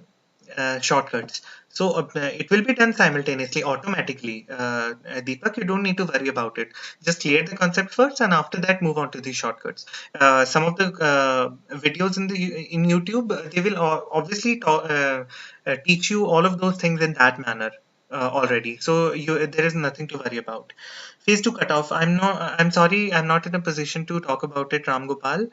S1: shortcuts. So it will be done simultaneously, automatically. Deepak, you don't need to worry about it. Just clear the concept first, and after that, move on to the shortcuts. Some of the videos in YouTube, they will obviously teach you all of those things in that manner already. So there is nothing to worry about. Phase 2 cutoff. I'm sorry. I'm not in a position to talk about it, Ram Gopal.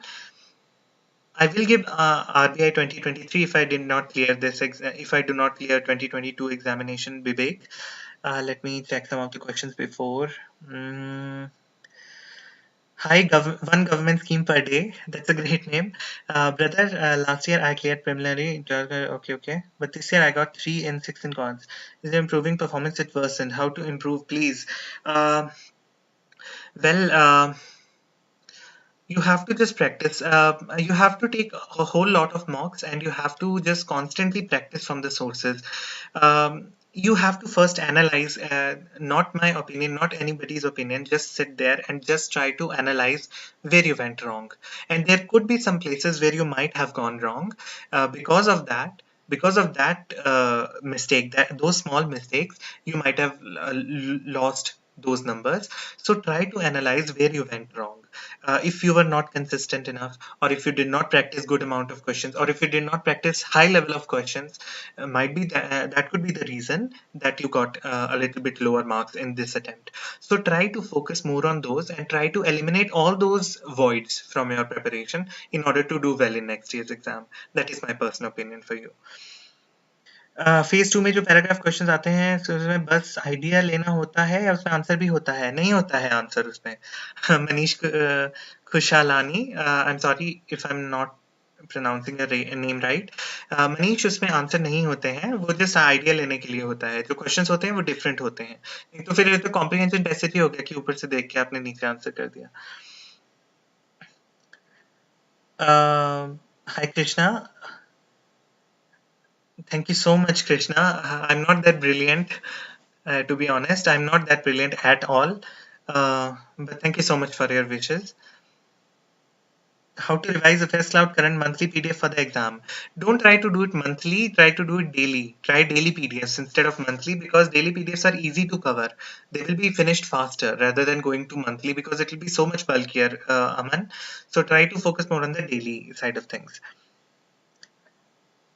S1: I will give RBI 2023 if I did not clear if I do not clear 2022 examination, Vivek. Let me check some of the questions before. Mm. Hi, one government scheme per day. That's a great name. Brother, last year I cleared preliminary. Okay, okay. But this year I got 3 in 6 in cons. Is there improving performance? It worsened. How to improve, please? Uh, well, you have to just practice. You have to take a whole lot of mocks, and you have to just constantly practice from the sources. You have to first analyze, not my opinion, not anybody's opinion. Just sit there and just try to analyze where you went wrong. And there could be some places where you might have gone wrong. Because of that, mistake, that those small mistakes, you might have lost those numbers. So try to analyze where you went wrong. If you were not consistent enough, or if you did not practice good amount of questions, or if you did not practice high level of questions, might be that could be the reason that you got a little bit lower marks in this attempt. So try to focus more on those, and try to eliminate all those voids from your preparation in order to do well in next year's exam. That is my personal opinion for you. Phase 2 में जो paragraph questions आते हैं, तो उसमें बस idea लेना होता है या उसमें आंसर भी होता है? नहीं होता है आंसर उसमें. Manish Khushalani, I am sorry if I am not pronouncing your name right. Manish, उसमें आंसर नहीं होते हैं, वो जस्ट आइडिया लेने के लिए होता है, जो क्वेश्चंस होते हैं वो डिफरेंट होते हैं, नहीं तो फिर ये तो कॉम्प्रिहेंशन टेस्ट ही हो गया कि ऊपर से देख के आपने नीचे आंसर कर दिया. Hi Krishna. Thank you so much, Krishna. I'm not that brilliant, to be honest. I'm not that brilliant at all. But thank you so much for your wishes. How to revise the First Cloud current monthly PDF for the exam? Don't try to do it monthly. Try to do it daily. Try daily PDFs instead of monthly, because daily PDFs are easy to cover. They will be finished faster rather than going to monthly, because it will be so much bulkier, Aman. So try to focus more on the daily side of things.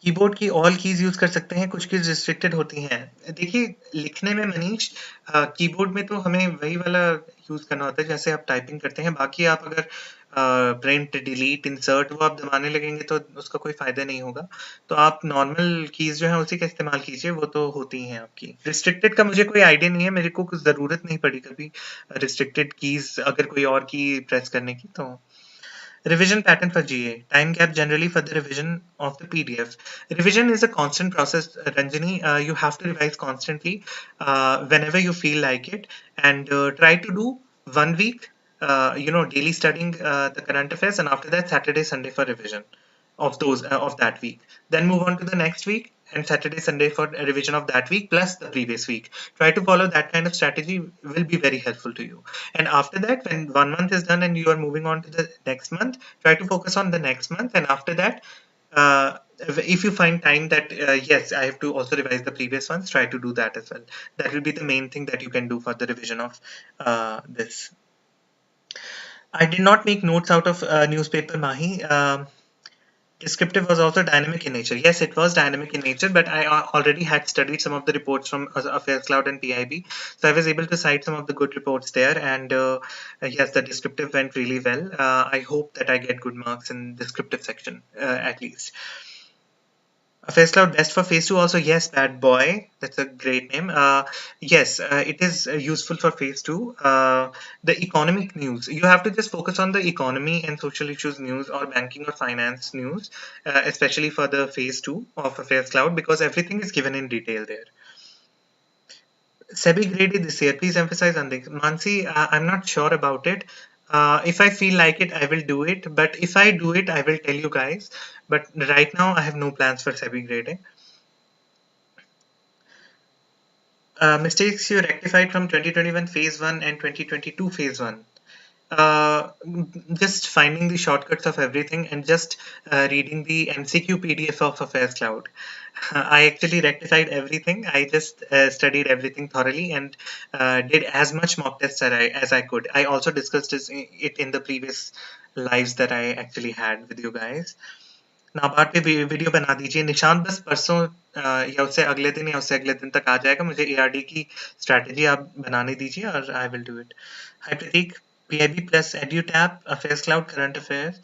S1: Keyboard की all keys use कर सकते हैं, कुछ keys restricted होती हैं. देखिए, लिखने में मनीष, कीबोर्ड में तो हमें वही वाला यूज करना होता है जैसे आप टाइपिंग करते हैं. बाकी आप अगर प्रिंट, डिलीट, इंसर्ट वो आप दबाने लगेंगे तो उसका कोई फायदा नहीं होगा. तो आप नॉर्मल कीज जो है उसी का इस्तेमाल कीजिए, वो तो होती हैं आपकी. रिस्ट्रिक्टेड का मुझे कोई आइडिया नहीं है, मेरे को कुछ जरूरत नहीं पड़ी कभी रिस्ट्रिक्टेड कीज अगर कोई और की प्रेस करने की. तो revision pattern for GA. Time gap generally for the revision of the PDF. Revision is a constant process, Ranjani. You have to revise constantly whenever you feel like it, and try to do 1 week, daily studying the current affairs, and after that Saturday, Sunday for revision of those of that week. Then move on to the next week, and Saturday, Sunday for a revision of that week plus the previous week. Try to follow that kind of strategy, will be very helpful to you. And after that, when 1 month is done and you are moving on to the next month, try to focus on the next month. And after that, if you find time that yes, I have to also revise the previous ones, try to do that as well. That will be the main thing that you can do for the revision of this. I did not make notes out of newspaper, Mahi. Descriptive was also dynamic in nature. Yes, it was dynamic in nature, but I already had studied some of the reports from Affairs Cloud and PIB, so I was able to cite some of the good reports there. And yes, the descriptive went really well. I hope that I get good marks in descriptive section at least. Phase Cloud best for Phase 2 also. Yes, bad boy. That's a great name. Yes, it is useful for Phase 2. The economic news. You have to just focus on the economy and social issues news, or banking or finance news, especially for the Phase 2 of Phase Cloud, because everything is given in detail there. SEBI Grade-A this year. Please emphasize on this. Mansi, I'm not sure about it. If I feel like it, I will do it. But if I do it, I will tell you guys. But right now, I have no plans for SEBI Grade-A. Mistakes you rectified from 2021 Phase 1 and 2022 Phase 1. Just finding the shortcuts of everything and just reading the MCQ PDF of Affairs Cloud. I actually rectified everything. I just studied everything thoroughly and did as much mock tests as I could. I also discussed it in the previous lives that I actually had with you guys. NABARD पे video बना दीजिए. निशांत बस परसों या उससे अगले दिन या उससे अगले दिन तक आ जाएगा. मुझे ARD की स्ट्रैटेजी आप बनाने दीजिए और I will do it. Hi Prateek, PIB plus EduTap, Affairs Cloud, Current Affairs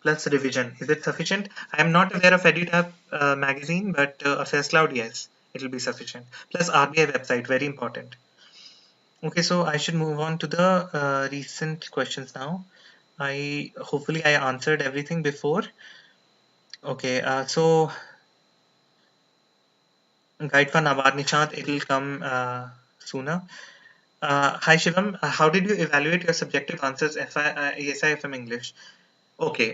S1: plus revision. Is it sufficient? I am not aware of EduTap magazine, but Affairs Cloud, yes, it will be sufficient. Plus RBI website, very important. Okay, so I should move on to the recent questions now. Hopefully I answered everything before. Okay, so guide for Nabard Nishant, it will come sooner. Hi Shivam, how did you evaluate your subjective answers ASI-FM English? Okay,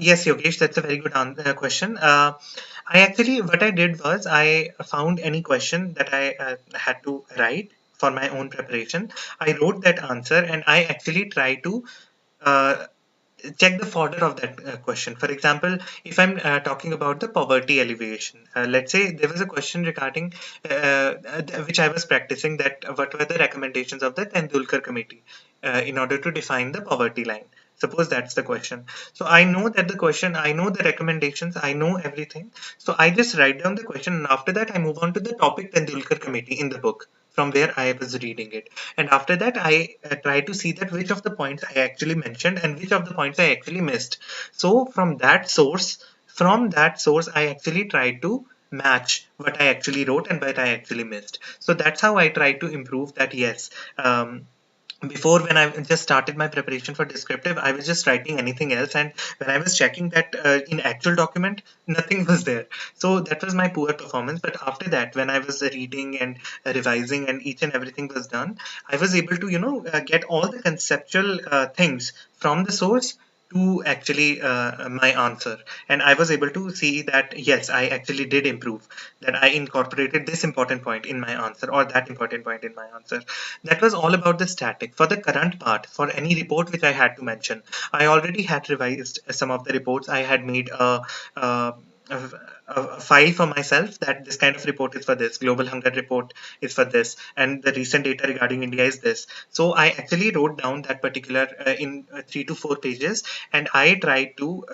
S1: yes Yogesh, that's a very good question. What I did was I found any question that I had to write for my own preparation. I wrote that answer and I actually try to check the fodder of that question. For example, if I'm talking about the poverty alleviation, let's say there was a question regarding which I was practicing, that what were the recommendations of the Tendulkar committee in order to define the poverty line. Suppose that's the question. So I know that the question, I know the recommendations, I know everything. So I just write down the question, and after that I move on to the topic Tendulkar committee in the book from where I was reading it. And after that, I try to see that which of the points I actually mentioned and which of the points I actually missed. So from that source, I actually try to match what I actually wrote and what I actually missed. So that's how I try to improve that. Yes. before, when I just started my preparation for descriptive, I was just writing anything else, and when I was checking that in actual document, nothing was there. So that was my poor performance. But after that, when I was reading and revising, and each and everything was done, I was able to get all the conceptual things from the source to actually my answer, and I was able to see that yes, I actually did improve, that I incorporated this important point in my answer or that important point in my answer. That was all about the static. For the current part, for any report which I had to mention, I already had revised some of the reports. I had made a, a, a file for myself that this kind of report is for this, global hunger report is for this, and the recent data regarding India is this. So I actually wrote down that particular in 3 to 4 pages, and I tried to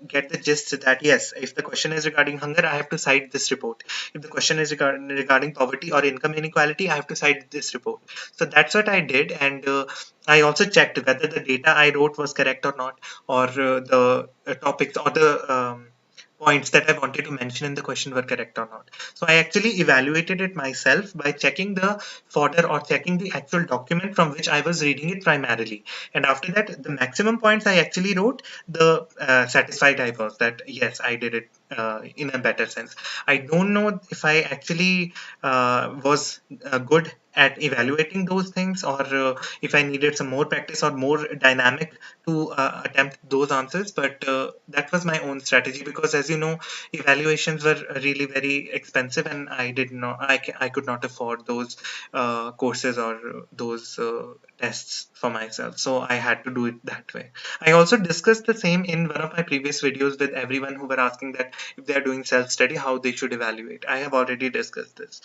S1: get the gist that yes, if the question is regarding hunger, I have to cite this report. If the question is regarding poverty or income inequality, I have to cite this report. So that's what I did, and I also checked whether the data I wrote was correct or not, or the topics or the points that I wanted to mention in the question were correct or not. So I actually evaluated it myself by checking the fodder or checking the actual document from which I was reading it primarily. And after that, the maximum points I actually wrote, the satisfied I was that yes, I did it in a better sense. I don't know if I actually was good at evaluating those things, or if I needed some more practice or more dynamic to attempt those answers. But that was my own strategy, because as you know, evaluations were really very expensive, and I did not, I could not afford those courses or those tests for myself. So I had to do it that way. I also discussed the same in one of my previous videos with everyone who were asking that if they are doing self-study, how they should evaluate. I have already discussed this.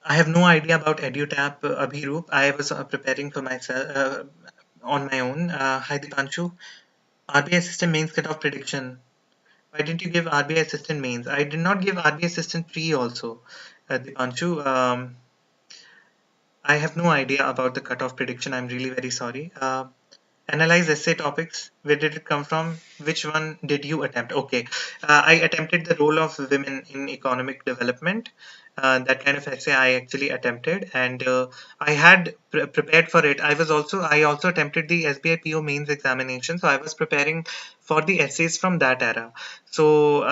S1: I have no idea about EduTap, Abhiroop. I was preparing for myself on my own. Hi, Dipanshu. RBI Assistant Mains Cutoff Prediction. Why didn't you give RBI Assistant Mains? I did not give RBI Assistant Pre also, Dipanshu. I have no idea about the cutoff prediction. I'm really very sorry. Analyze essay topics. Where did it come from? Which one did you attempt? Okay, I attempted the role of women in economic development. That kind of essay I actually attempted, and I had prepared for it. I also attempted the SBI PO mains examination, so I was preparing for the essays from that era. So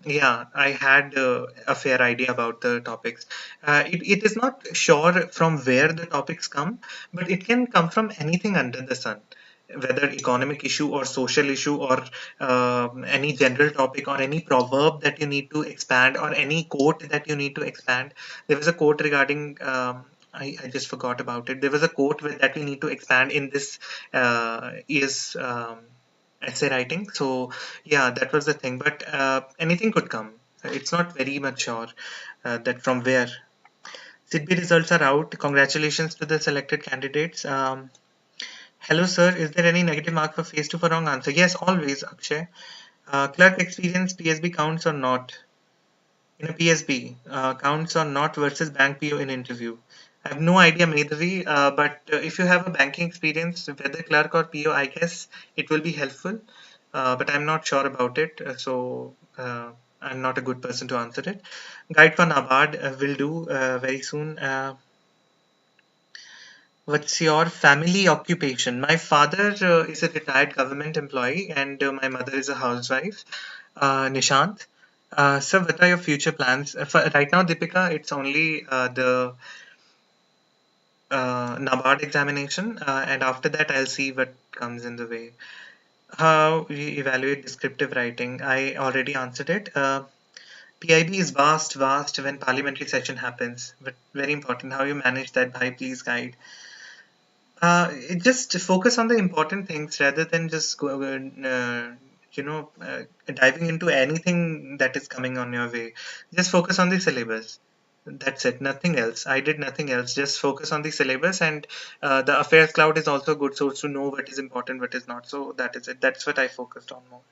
S1: yeah, I had a fair idea about the topics. It is not sure from where the topics come, but it can come from anything under the sun, whether economic issue or social issue, or any general topic, or any proverb that you need to expand, or any quote that you need to expand. There was a quote regarding I just forgot about it. There was a quote that we need to expand in this is essay writing. So yeah, that was the thing. But anything could come. It's not very much sure that from where. SIDBI results are out. Congratulations to the selected candidates. Hello, sir. Is there any negative mark for phase 2 for wrong answer? Yes, always, Akshay. Clerk experience PSB counts or not? In a PSB, counts or not versus bank PO in interview. I have no idea, Medhavi, but if you have a banking experience, whether clerk or PO, I guess it will be helpful. But I'm not sure about it, so I'm not a good person to answer it. Guide for Nabard will do very soon. What's your family occupation? My father is a retired government employee, and my mother is a housewife. Nishant. So, what are your future plans? For, right now, Deepika, it's only the Nabard examination, and after that, I'll see what comes in the way. How we evaluate descriptive writing? I already answered it. PIB is vast when parliamentary session happens, but very important. How you manage that by, please guide. Just focus on the important things rather than just diving into anything that is coming on your way. Just focus on the syllabus. That's it, nothing else. I did nothing else. Just focus on the syllabus, and the affairs cloud is also a good source to know what is important, what is not. So that is it. That's what I focused on more.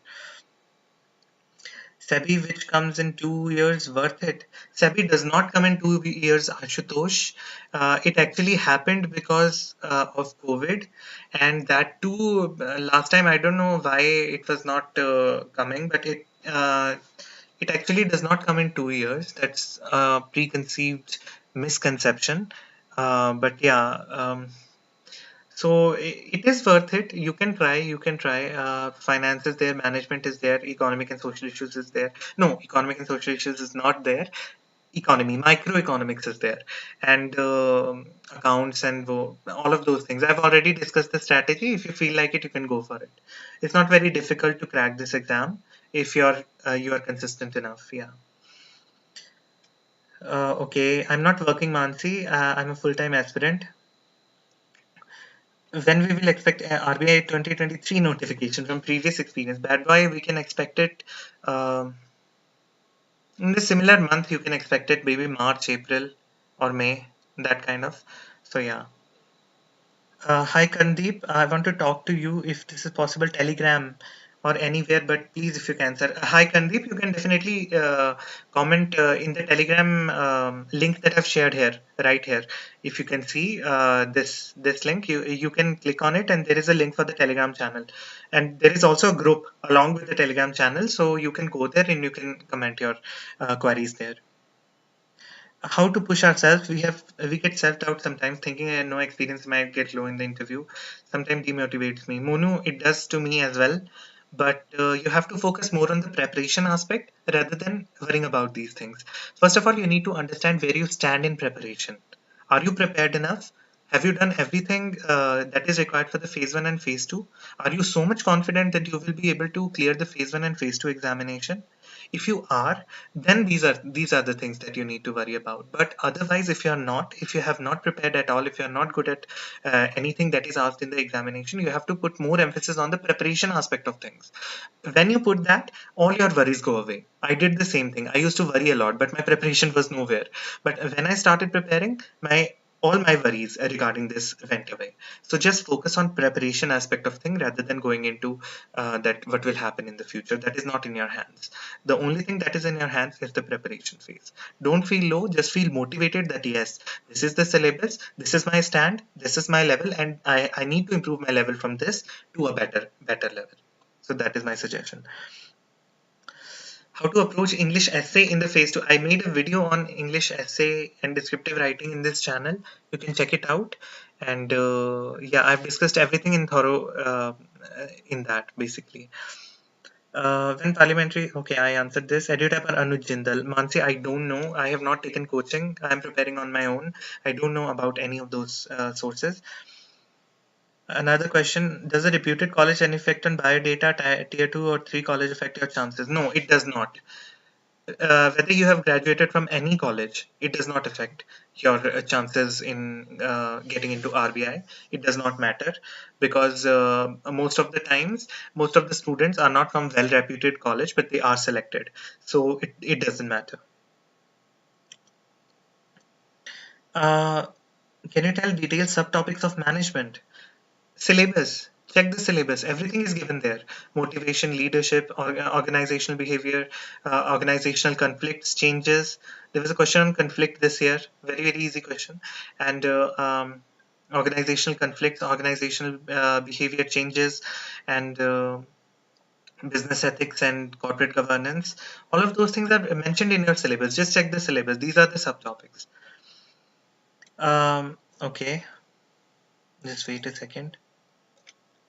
S1: SEBI, which comes in 2 years, worth it? SEBI does not come in 2 years, Ashutosh. It actually happened because of COVID, and that too, last time I don't know why it was not coming, but it actually does not come in 2 years. That's a preconceived misconception. But yeah, so it is worth it. You can try. You can try. Finance is there, management is there, economic and social issues is there. No, economic and social issues is not there. Economy, microeconomics is there, and accounts and all of those things. I've already discussed the strategy. If you feel like it, you can go for it. It's not very difficult to crack this exam if you are consistent enough. Yeah. Okay, I'm not working, Mansi. I'm a full-time aspirant. When we will expect RBI 2023 notification from previous experience? Bad boy, we can expect it in the similar month. You can expect it maybe March, April, or May, that kind of. So yeah. Hi Kandeep, I want to talk to you if this is possible, Telegram or anywhere, but please if you can, sir. Hi Kandeep, you can definitely comment in the Telegram link that I've shared here, right here. If you can see this link, you can click on it, and there is a link for the Telegram channel, and there is also a group along with the Telegram channel, so you can go there and you can comment your queries there. How to push ourselves? We get self-doubt sometimes, thinking I had no experience might get low in the interview. Sometimes demotivates me. Monu, it does to me as well. But you have to focus more on the preparation aspect rather than worrying about these things. First of all, you need to understand where you stand in preparation. Are you prepared enough? Have you done everything that is required for the phase 1 and phase 2? Are you so much confident that you will be able to clear the phase 1 and phase 2 examination? If you are, then these are the things that you need to worry about. But otherwise, if you're not, if you have not prepared at all, if you're not good at anything that is asked in the examination, you have to put more emphasis on the preparation aspect of things. When you put that, all your worries go away. I did the same thing. I used to worry a lot, but my preparation was nowhere. But when I started preparing, my all my worries regarding this went away. So just focus on preparation aspect of thing rather than going into that what will happen in the future. That is not in your hands. The only thing that is in your hands is the preparation phase. Don't feel low, just feel motivated that yes, this is the syllabus, this is my stand, this is my level, and I need to improve my level from this to a better level. So that is my suggestion. How to approach English essay in the phase 2. I made a video on English essay and descriptive writing in this channel. You can check it out. And yeah, I've discussed everything in thorough in that basically. When parliamentary, okay, I answered this. EduTap or Anuj Jindal? Mansi, I don't know. I have not taken coaching. I'm preparing on my own. I don't know about any of those sources. Another question, does a reputed college any effect on biodata, tier 2 or 3 college affect your chances? No, it does not. Whether you have graduated from any college, it does not affect your chances in getting into RBI. It does not matter because most of the times, most of the students are not from well-reputed college, but they are selected. So it doesn't matter. Uh, can you tell detailed subtopics of management? Syllabus. Check the syllabus. Everything is given there. Motivation, leadership, organizational behavior, organizational conflicts, changes. There was a question on conflict this year. Very easy question. And organizational conflicts, organizational behavior changes, and business ethics and corporate governance. All of those things are mentioned in your syllabus. Just check the syllabus. These are the subtopics. Okay. Just wait a second.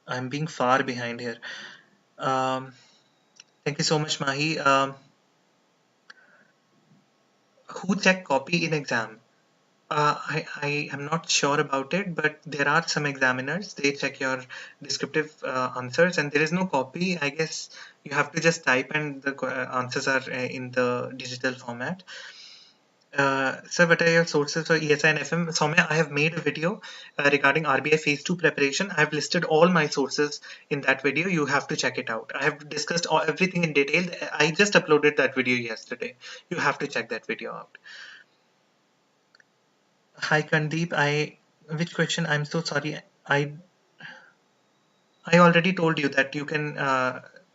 S1: I'm being far behind here. Um, Thank you so much, Mahi. Who check copy in exam? I am not sure about it, but there are some examiners. They check your descriptive answers, and there is no copy. I guess you have to just type, and the answers are in the digital format. Sir, what are your sources for ESI and FM? Soumya, I have made a video regarding RBI Phase 2 preparation. I have listed all my sources in that video. You have to check it out. I have discussed everything in detail. I just uploaded that video yesterday. You have to check that video out. Hi, Kandeep. Which question? I'm so sorry. I already told you that you can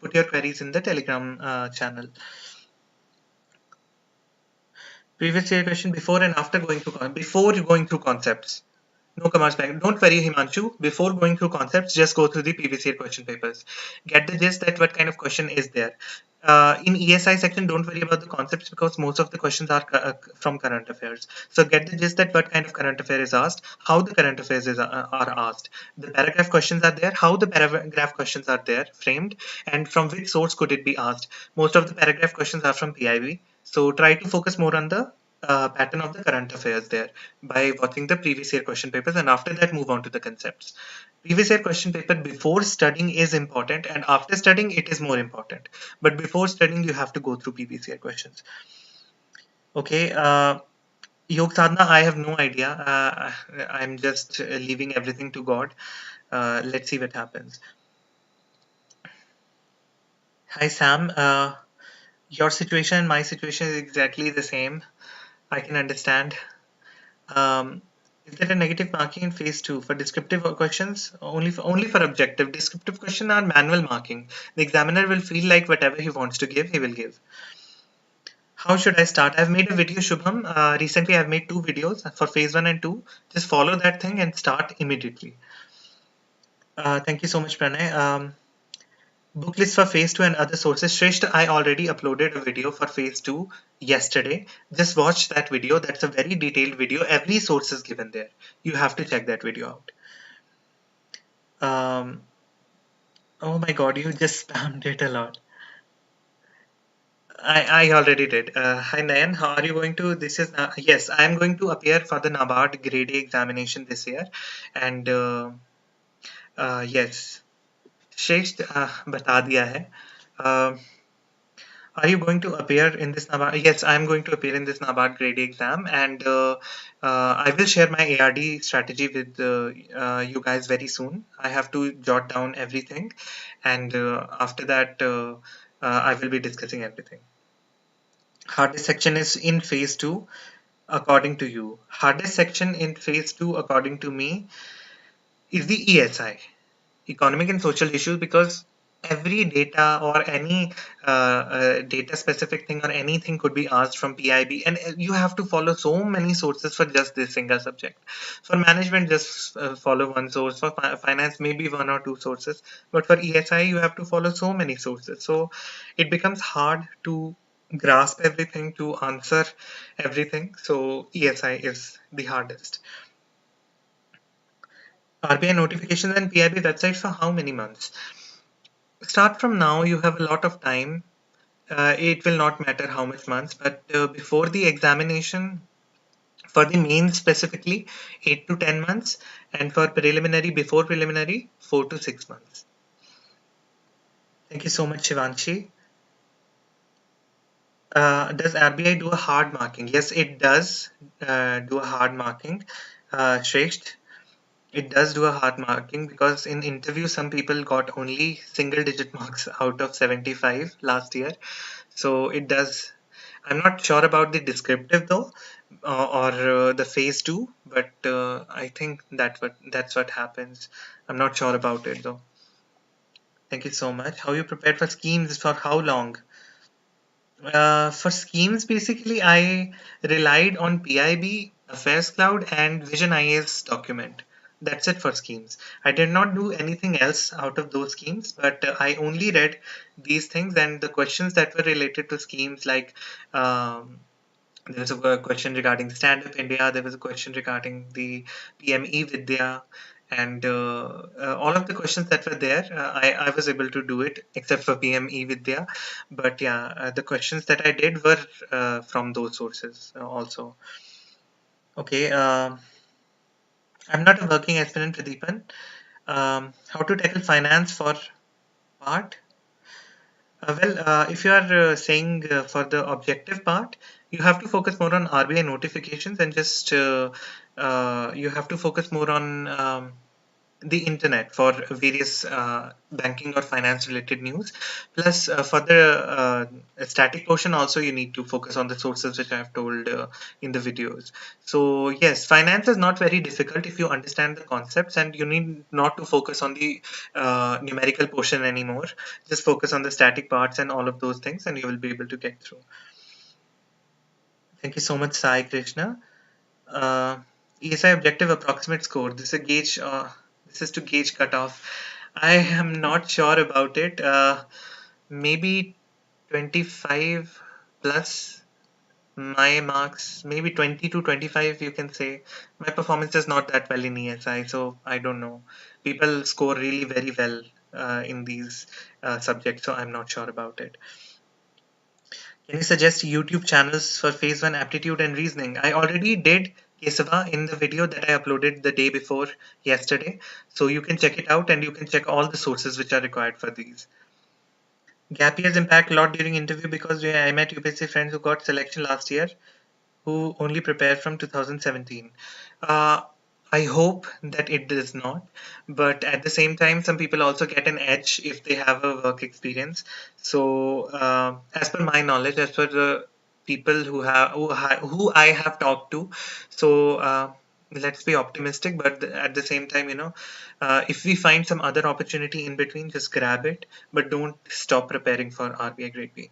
S1: put your queries in the Telegram channel. Previous year question, before and after going through concepts. No commerce bank. Don't worry, Himanshu. Before going through concepts, just go through the previous year question papers. Get the gist that what kind of question is there. In ESI section, don't worry about the concepts because most of the questions are from current affairs. So get the gist that what kind of current affair is asked, how the current affairs are asked. The paragraph questions are there, how the paragraph questions are there framed, and from which source could it be asked. Most of the paragraph questions are from PIB. So try to focus more on the pattern of the current affairs there by watching the previous year question papers, and after that move on to the concepts. Previous year question paper before studying is important, and after studying it is more important, but before studying you have to go through previous year questions. Okay, Yog Sadhana, I have no idea. I'm just leaving everything to God. Let's see what happens. Hi Sam, your situation and my situation is exactly the same. I can understand. Um, is there a negative marking in phase 2 for descriptive questions? Only for objective. Descriptive questions are manual marking. The examiner will feel like whatever he wants to give, he will give. How should I start? I've made a video, Shubham. Recently, I've made 2 videos for phase 1 and 2. Just follow that thing and start immediately. Thank you so much, Pranay. Book list for phase 2 and other sources. Shresht, I already uploaded a video for phase 2 yesterday. Just watch that video. That's a very detailed video. Every source is given there. You have to check that video out. Oh my god, you just spammed it a lot. I already did. Hi Nayan, how are you going to? This is yes, I am going to appear for the Nabard Grade-A examination this year, and yes, Shresht बता दिया है. Uh, are you going to appear in this Nabard? Yes, I am going to appear in this Nabard Grade-A exam, and I will share my ARD strategy with you guys very soon. I have to jot down everything, and after that, I will be discussing everything. Hardest section is in phase 2 according to you. Hardest section in phase 2 according to me is the ESI, economic and social issues, because every data or any data specific thing or anything could be asked from PIB, and you have to follow so many sources for just this single subject. For management, just follow one source. For finance, maybe 1 or 2 sources, but for ESI you have to follow so many sources, so it becomes hard to grasp everything, to answer everything. So ESI is the hardest. RBI notifications and PIB websites for how many months? Start from now. You have a lot of time. It will not matter how much months, but before the examination, for the main specifically, 8 to 10 months, and for preliminary, before preliminary, 4 to 6 months. Thank you so much, Shivanshi. Does RBI do a hard marking? Yes, it does do a hard marking. Shresht, it does do a hard marking, because in interview some people got only single digit marks out of 75 last year. So it does. I'm not sure about the descriptive though, or the phase 2, but I think that's what happens. I'm not sure about it though. Thank you so much. How you prepared for schemes for how long? For schemes, basically, I relied on PIB, Affairs Cloud, and Vision IA's document. That's it for schemes. I did not do anything else out of those schemes, but I only read these things, and the questions that were related to schemes, like there was a question regarding the Stand Up India, there was a question regarding the PME Vidya, and all of the questions that were there, I was able to do it except for PME Vidya. But yeah, the questions that I did were from those sources also. Okay, I'm not a working aspirant, Pradeepan. How to tackle finance for part? If you are saying for the objective part, you have to focus more on RBI notifications, and just you have to focus more on the internet for various banking or finance related news. Plus, for the static portion, also you need to focus on the sources which I have told in the videos. So yes, finance is not very difficult if you understand the concepts, and you need not to focus on the numerical portion anymore. Just focus on the static parts and all of those things, and you will be able to get through. Thank you so much, Sai Krishna. ESI objective approximate score. This is a gauge. This is to gauge cutoff. I am not sure about it. Maybe 25 plus my marks, maybe 20 to 25, you can say. My performance is not that well in ESI, so I don't know. People score really very well in these subjects, so I'm not sure about it. Can you suggest YouTube channels for phase 1 aptitude and reasoning? I already did, Kesava, in the video that I uploaded the day before yesterday. So you can check it out and you can check all the sources which are required for these. Gap years impact a lot during interview because I met UPSC friends who got selection last year who only prepared from 2017. Uh, I hope that it does not, but at the same time, some people also get an edge if they have a work experience. So, as per my knowledge, as per the people who I have talked to, so let's be optimistic. But at the same time, if we find some other opportunity in between, just grab it, but don't stop preparing for RBI Grade B.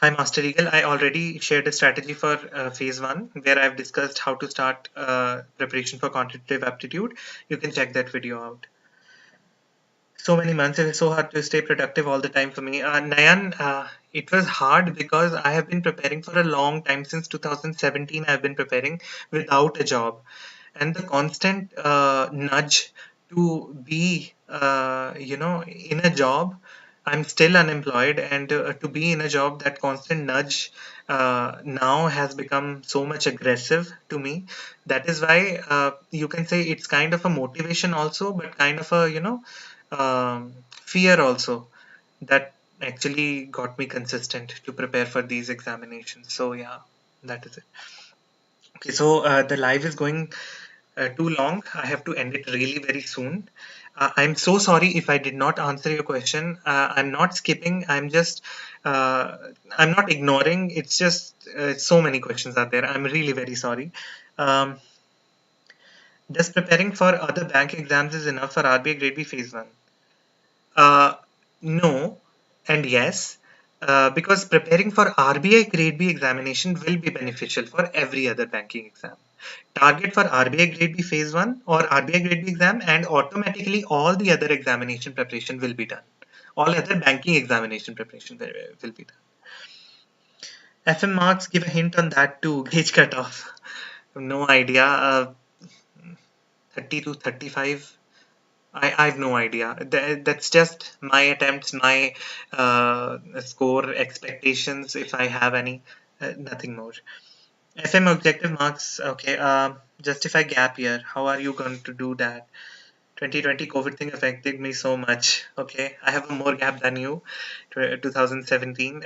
S1: Hi, Master Eagle. I already shared a strategy for phase 1 where I've discussed how to start preparation for quantitative aptitude. You can check that video out. So many months, it is so hard to stay productive all the time for me. Nayan, it was hard because I have been preparing for a long time. Since 2017, I've been preparing without a job. And the constant nudge to be, in a job. I'm still unemployed, and to be in a job, that constant nudge now has become so much aggressive to me. That is why you can say it's kind of a motivation also, but kind of a fear also that actually got me consistent to prepare for these examinations. So yeah, that is it. Okay, so the live is going too long. I have to end it really very soon. I'm so sorry if I did not answer your question. I'm not skipping. Uh, I'm not ignoring. It's just so many questions are there. I'm really very sorry. Um, does preparing for other bank exams is enough for RBI Grade B Phase 1? No and yes, because preparing for RBI Grade B examination will be beneficial for every other banking exam. Target for RBI Grade B Phase 1 or RBI Grade B exam, and automatically all the other examination preparation will be done. All other banking examination preparation will be done. FM marks, give a hint on that too. Gauge cutoff. No idea. 30 to 35. I have no idea. That's just my attempts, my score expectations, if I have any, nothing more. FM objective marks, okay. Justify gap year. How are you going to do that? 2020 COVID thing affected me so much. Okay, I have a more gap than you, 2017.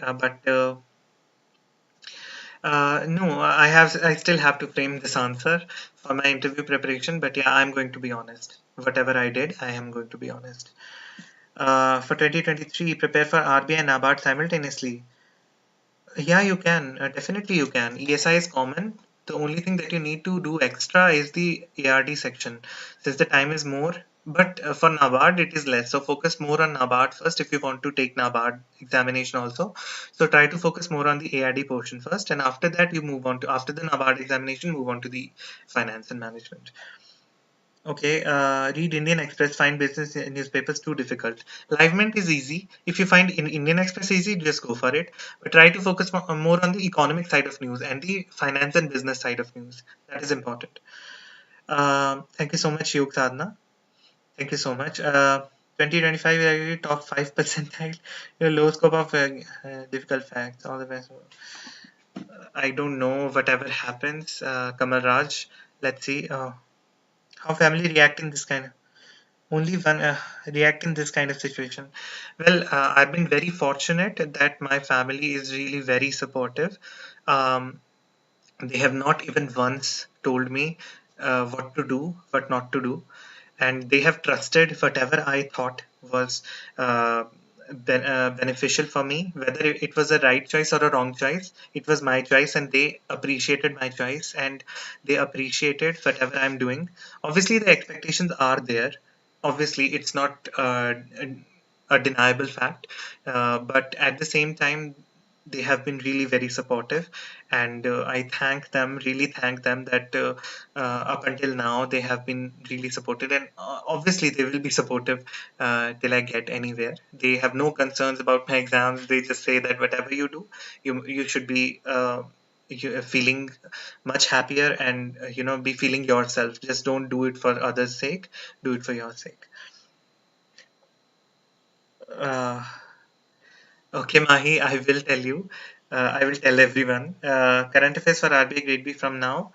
S1: No, I still have to frame this answer for my interview preparation. But yeah, I'm going to be honest. Whatever I did, I am going to be honest. For 2023, prepare for RBI and Nabard simultaneously. Yeah, you can. Definitely you can. ESI is common. The only thing that you need to do extra is the ARD section, since the time is more. But for Nabard, it is less. So focus more on Nabard first if you want to take Nabard examination also. So try to focus more on the ARD portion first, and after that you move on to, after the Nabard examination, move on to the finance and management. Okay, read Indian Express, find business newspapers too difficult. Livement is easy. If you find in Indian Express easy, just go for it. But try to focus more on the economic side of news and the finance and business side of news. That is important. Thank you so much, Yog Sadhana. Thank you so much. 2025 top 5 percentile. Your low scope of difficult facts. All the best. I don't know. Whatever happens, Kamal Raj. Let's see how family react in this kind of only one react in this kind of situation. Well, I've been very fortunate that my family is really very supportive. um, they have not even once told me what to do, what not to do, and they have trusted whatever I thought was beneficial for me, whether it was a right choice or a wrong choice. It was my choice, and they appreciated my choice, and they appreciated whatever I'm doing. Obviously, the expectations are there. Obviously, it's not a deniable fact, but at the same time, they have been really very supportive, and I thank them, really thank them that up until now they have been really supported, and obviously they will be supportive till I get anywhere. They have no concerns about my exams. They just say that whatever you do, you should be feeling much happier, and be feeling yourself. Just don't do it for others' sake. Do it for your sake. Uh, Okay, Mahi, I will tell you. I will tell everyone. Current affairs for RBI Grade B from now.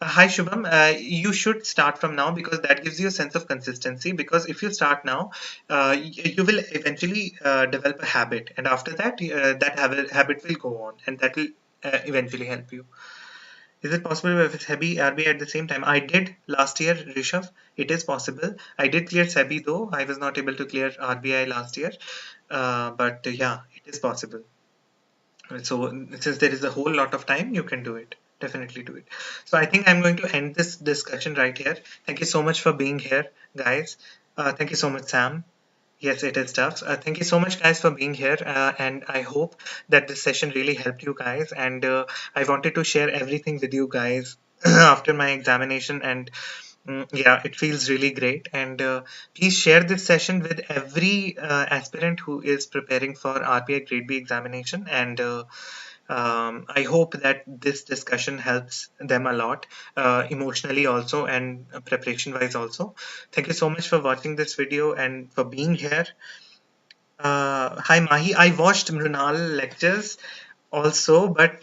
S1: Hi, Shubham. You should start from now because that gives you a sense of consistency. Because if you start now, you will eventually develop a habit, and after that, that habit will go on, and that will eventually help you. Is it possible with SEBI RBI at the same time? I did last year, Rishabh. It is possible. I did clear SEBI though. I was not able to clear RBI last year. But yeah, it is possible. So since there is a whole lot of time, you can do it. Definitely do it. So I think I'm going to end this discussion right here. Thank you so much for being here, guys. Thank you so much, Sam. Yes, it is tough. Thank you so much, guys, for being here. And I hope that this session really helped you guys. And I wanted to share everything with you guys after my examination. And yeah, it feels really great. And please share this session with every aspirant who is preparing for RBI Grade B examination. And I hope that this discussion helps them a lot, emotionally also, and preparation wise also. Thank you so much for watching this video and for being here. Hi Mahi, I watched Mrunal lectures also, but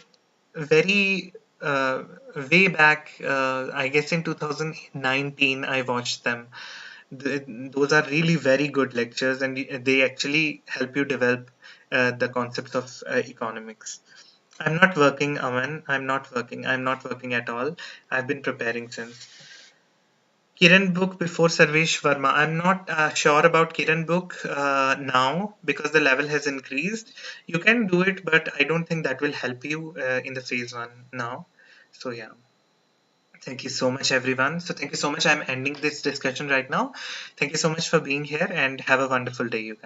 S1: very way back, I guess in 2019, I watched them. Those are really very good lectures, and they actually help you develop the concepts of economics. I'm not working, Aman. I'm not working. I'm not working at all. I've been preparing since. Kiran book before Sarvesh Verma. I'm not sure about Kiran book now because the level has increased. You can do it, but I don't think that will help you in the phase 1 now. So yeah. Thank you so much, everyone. So thank you so much. I'm ending this discussion right now. Thank you so much for being here and have a wonderful day, you guys.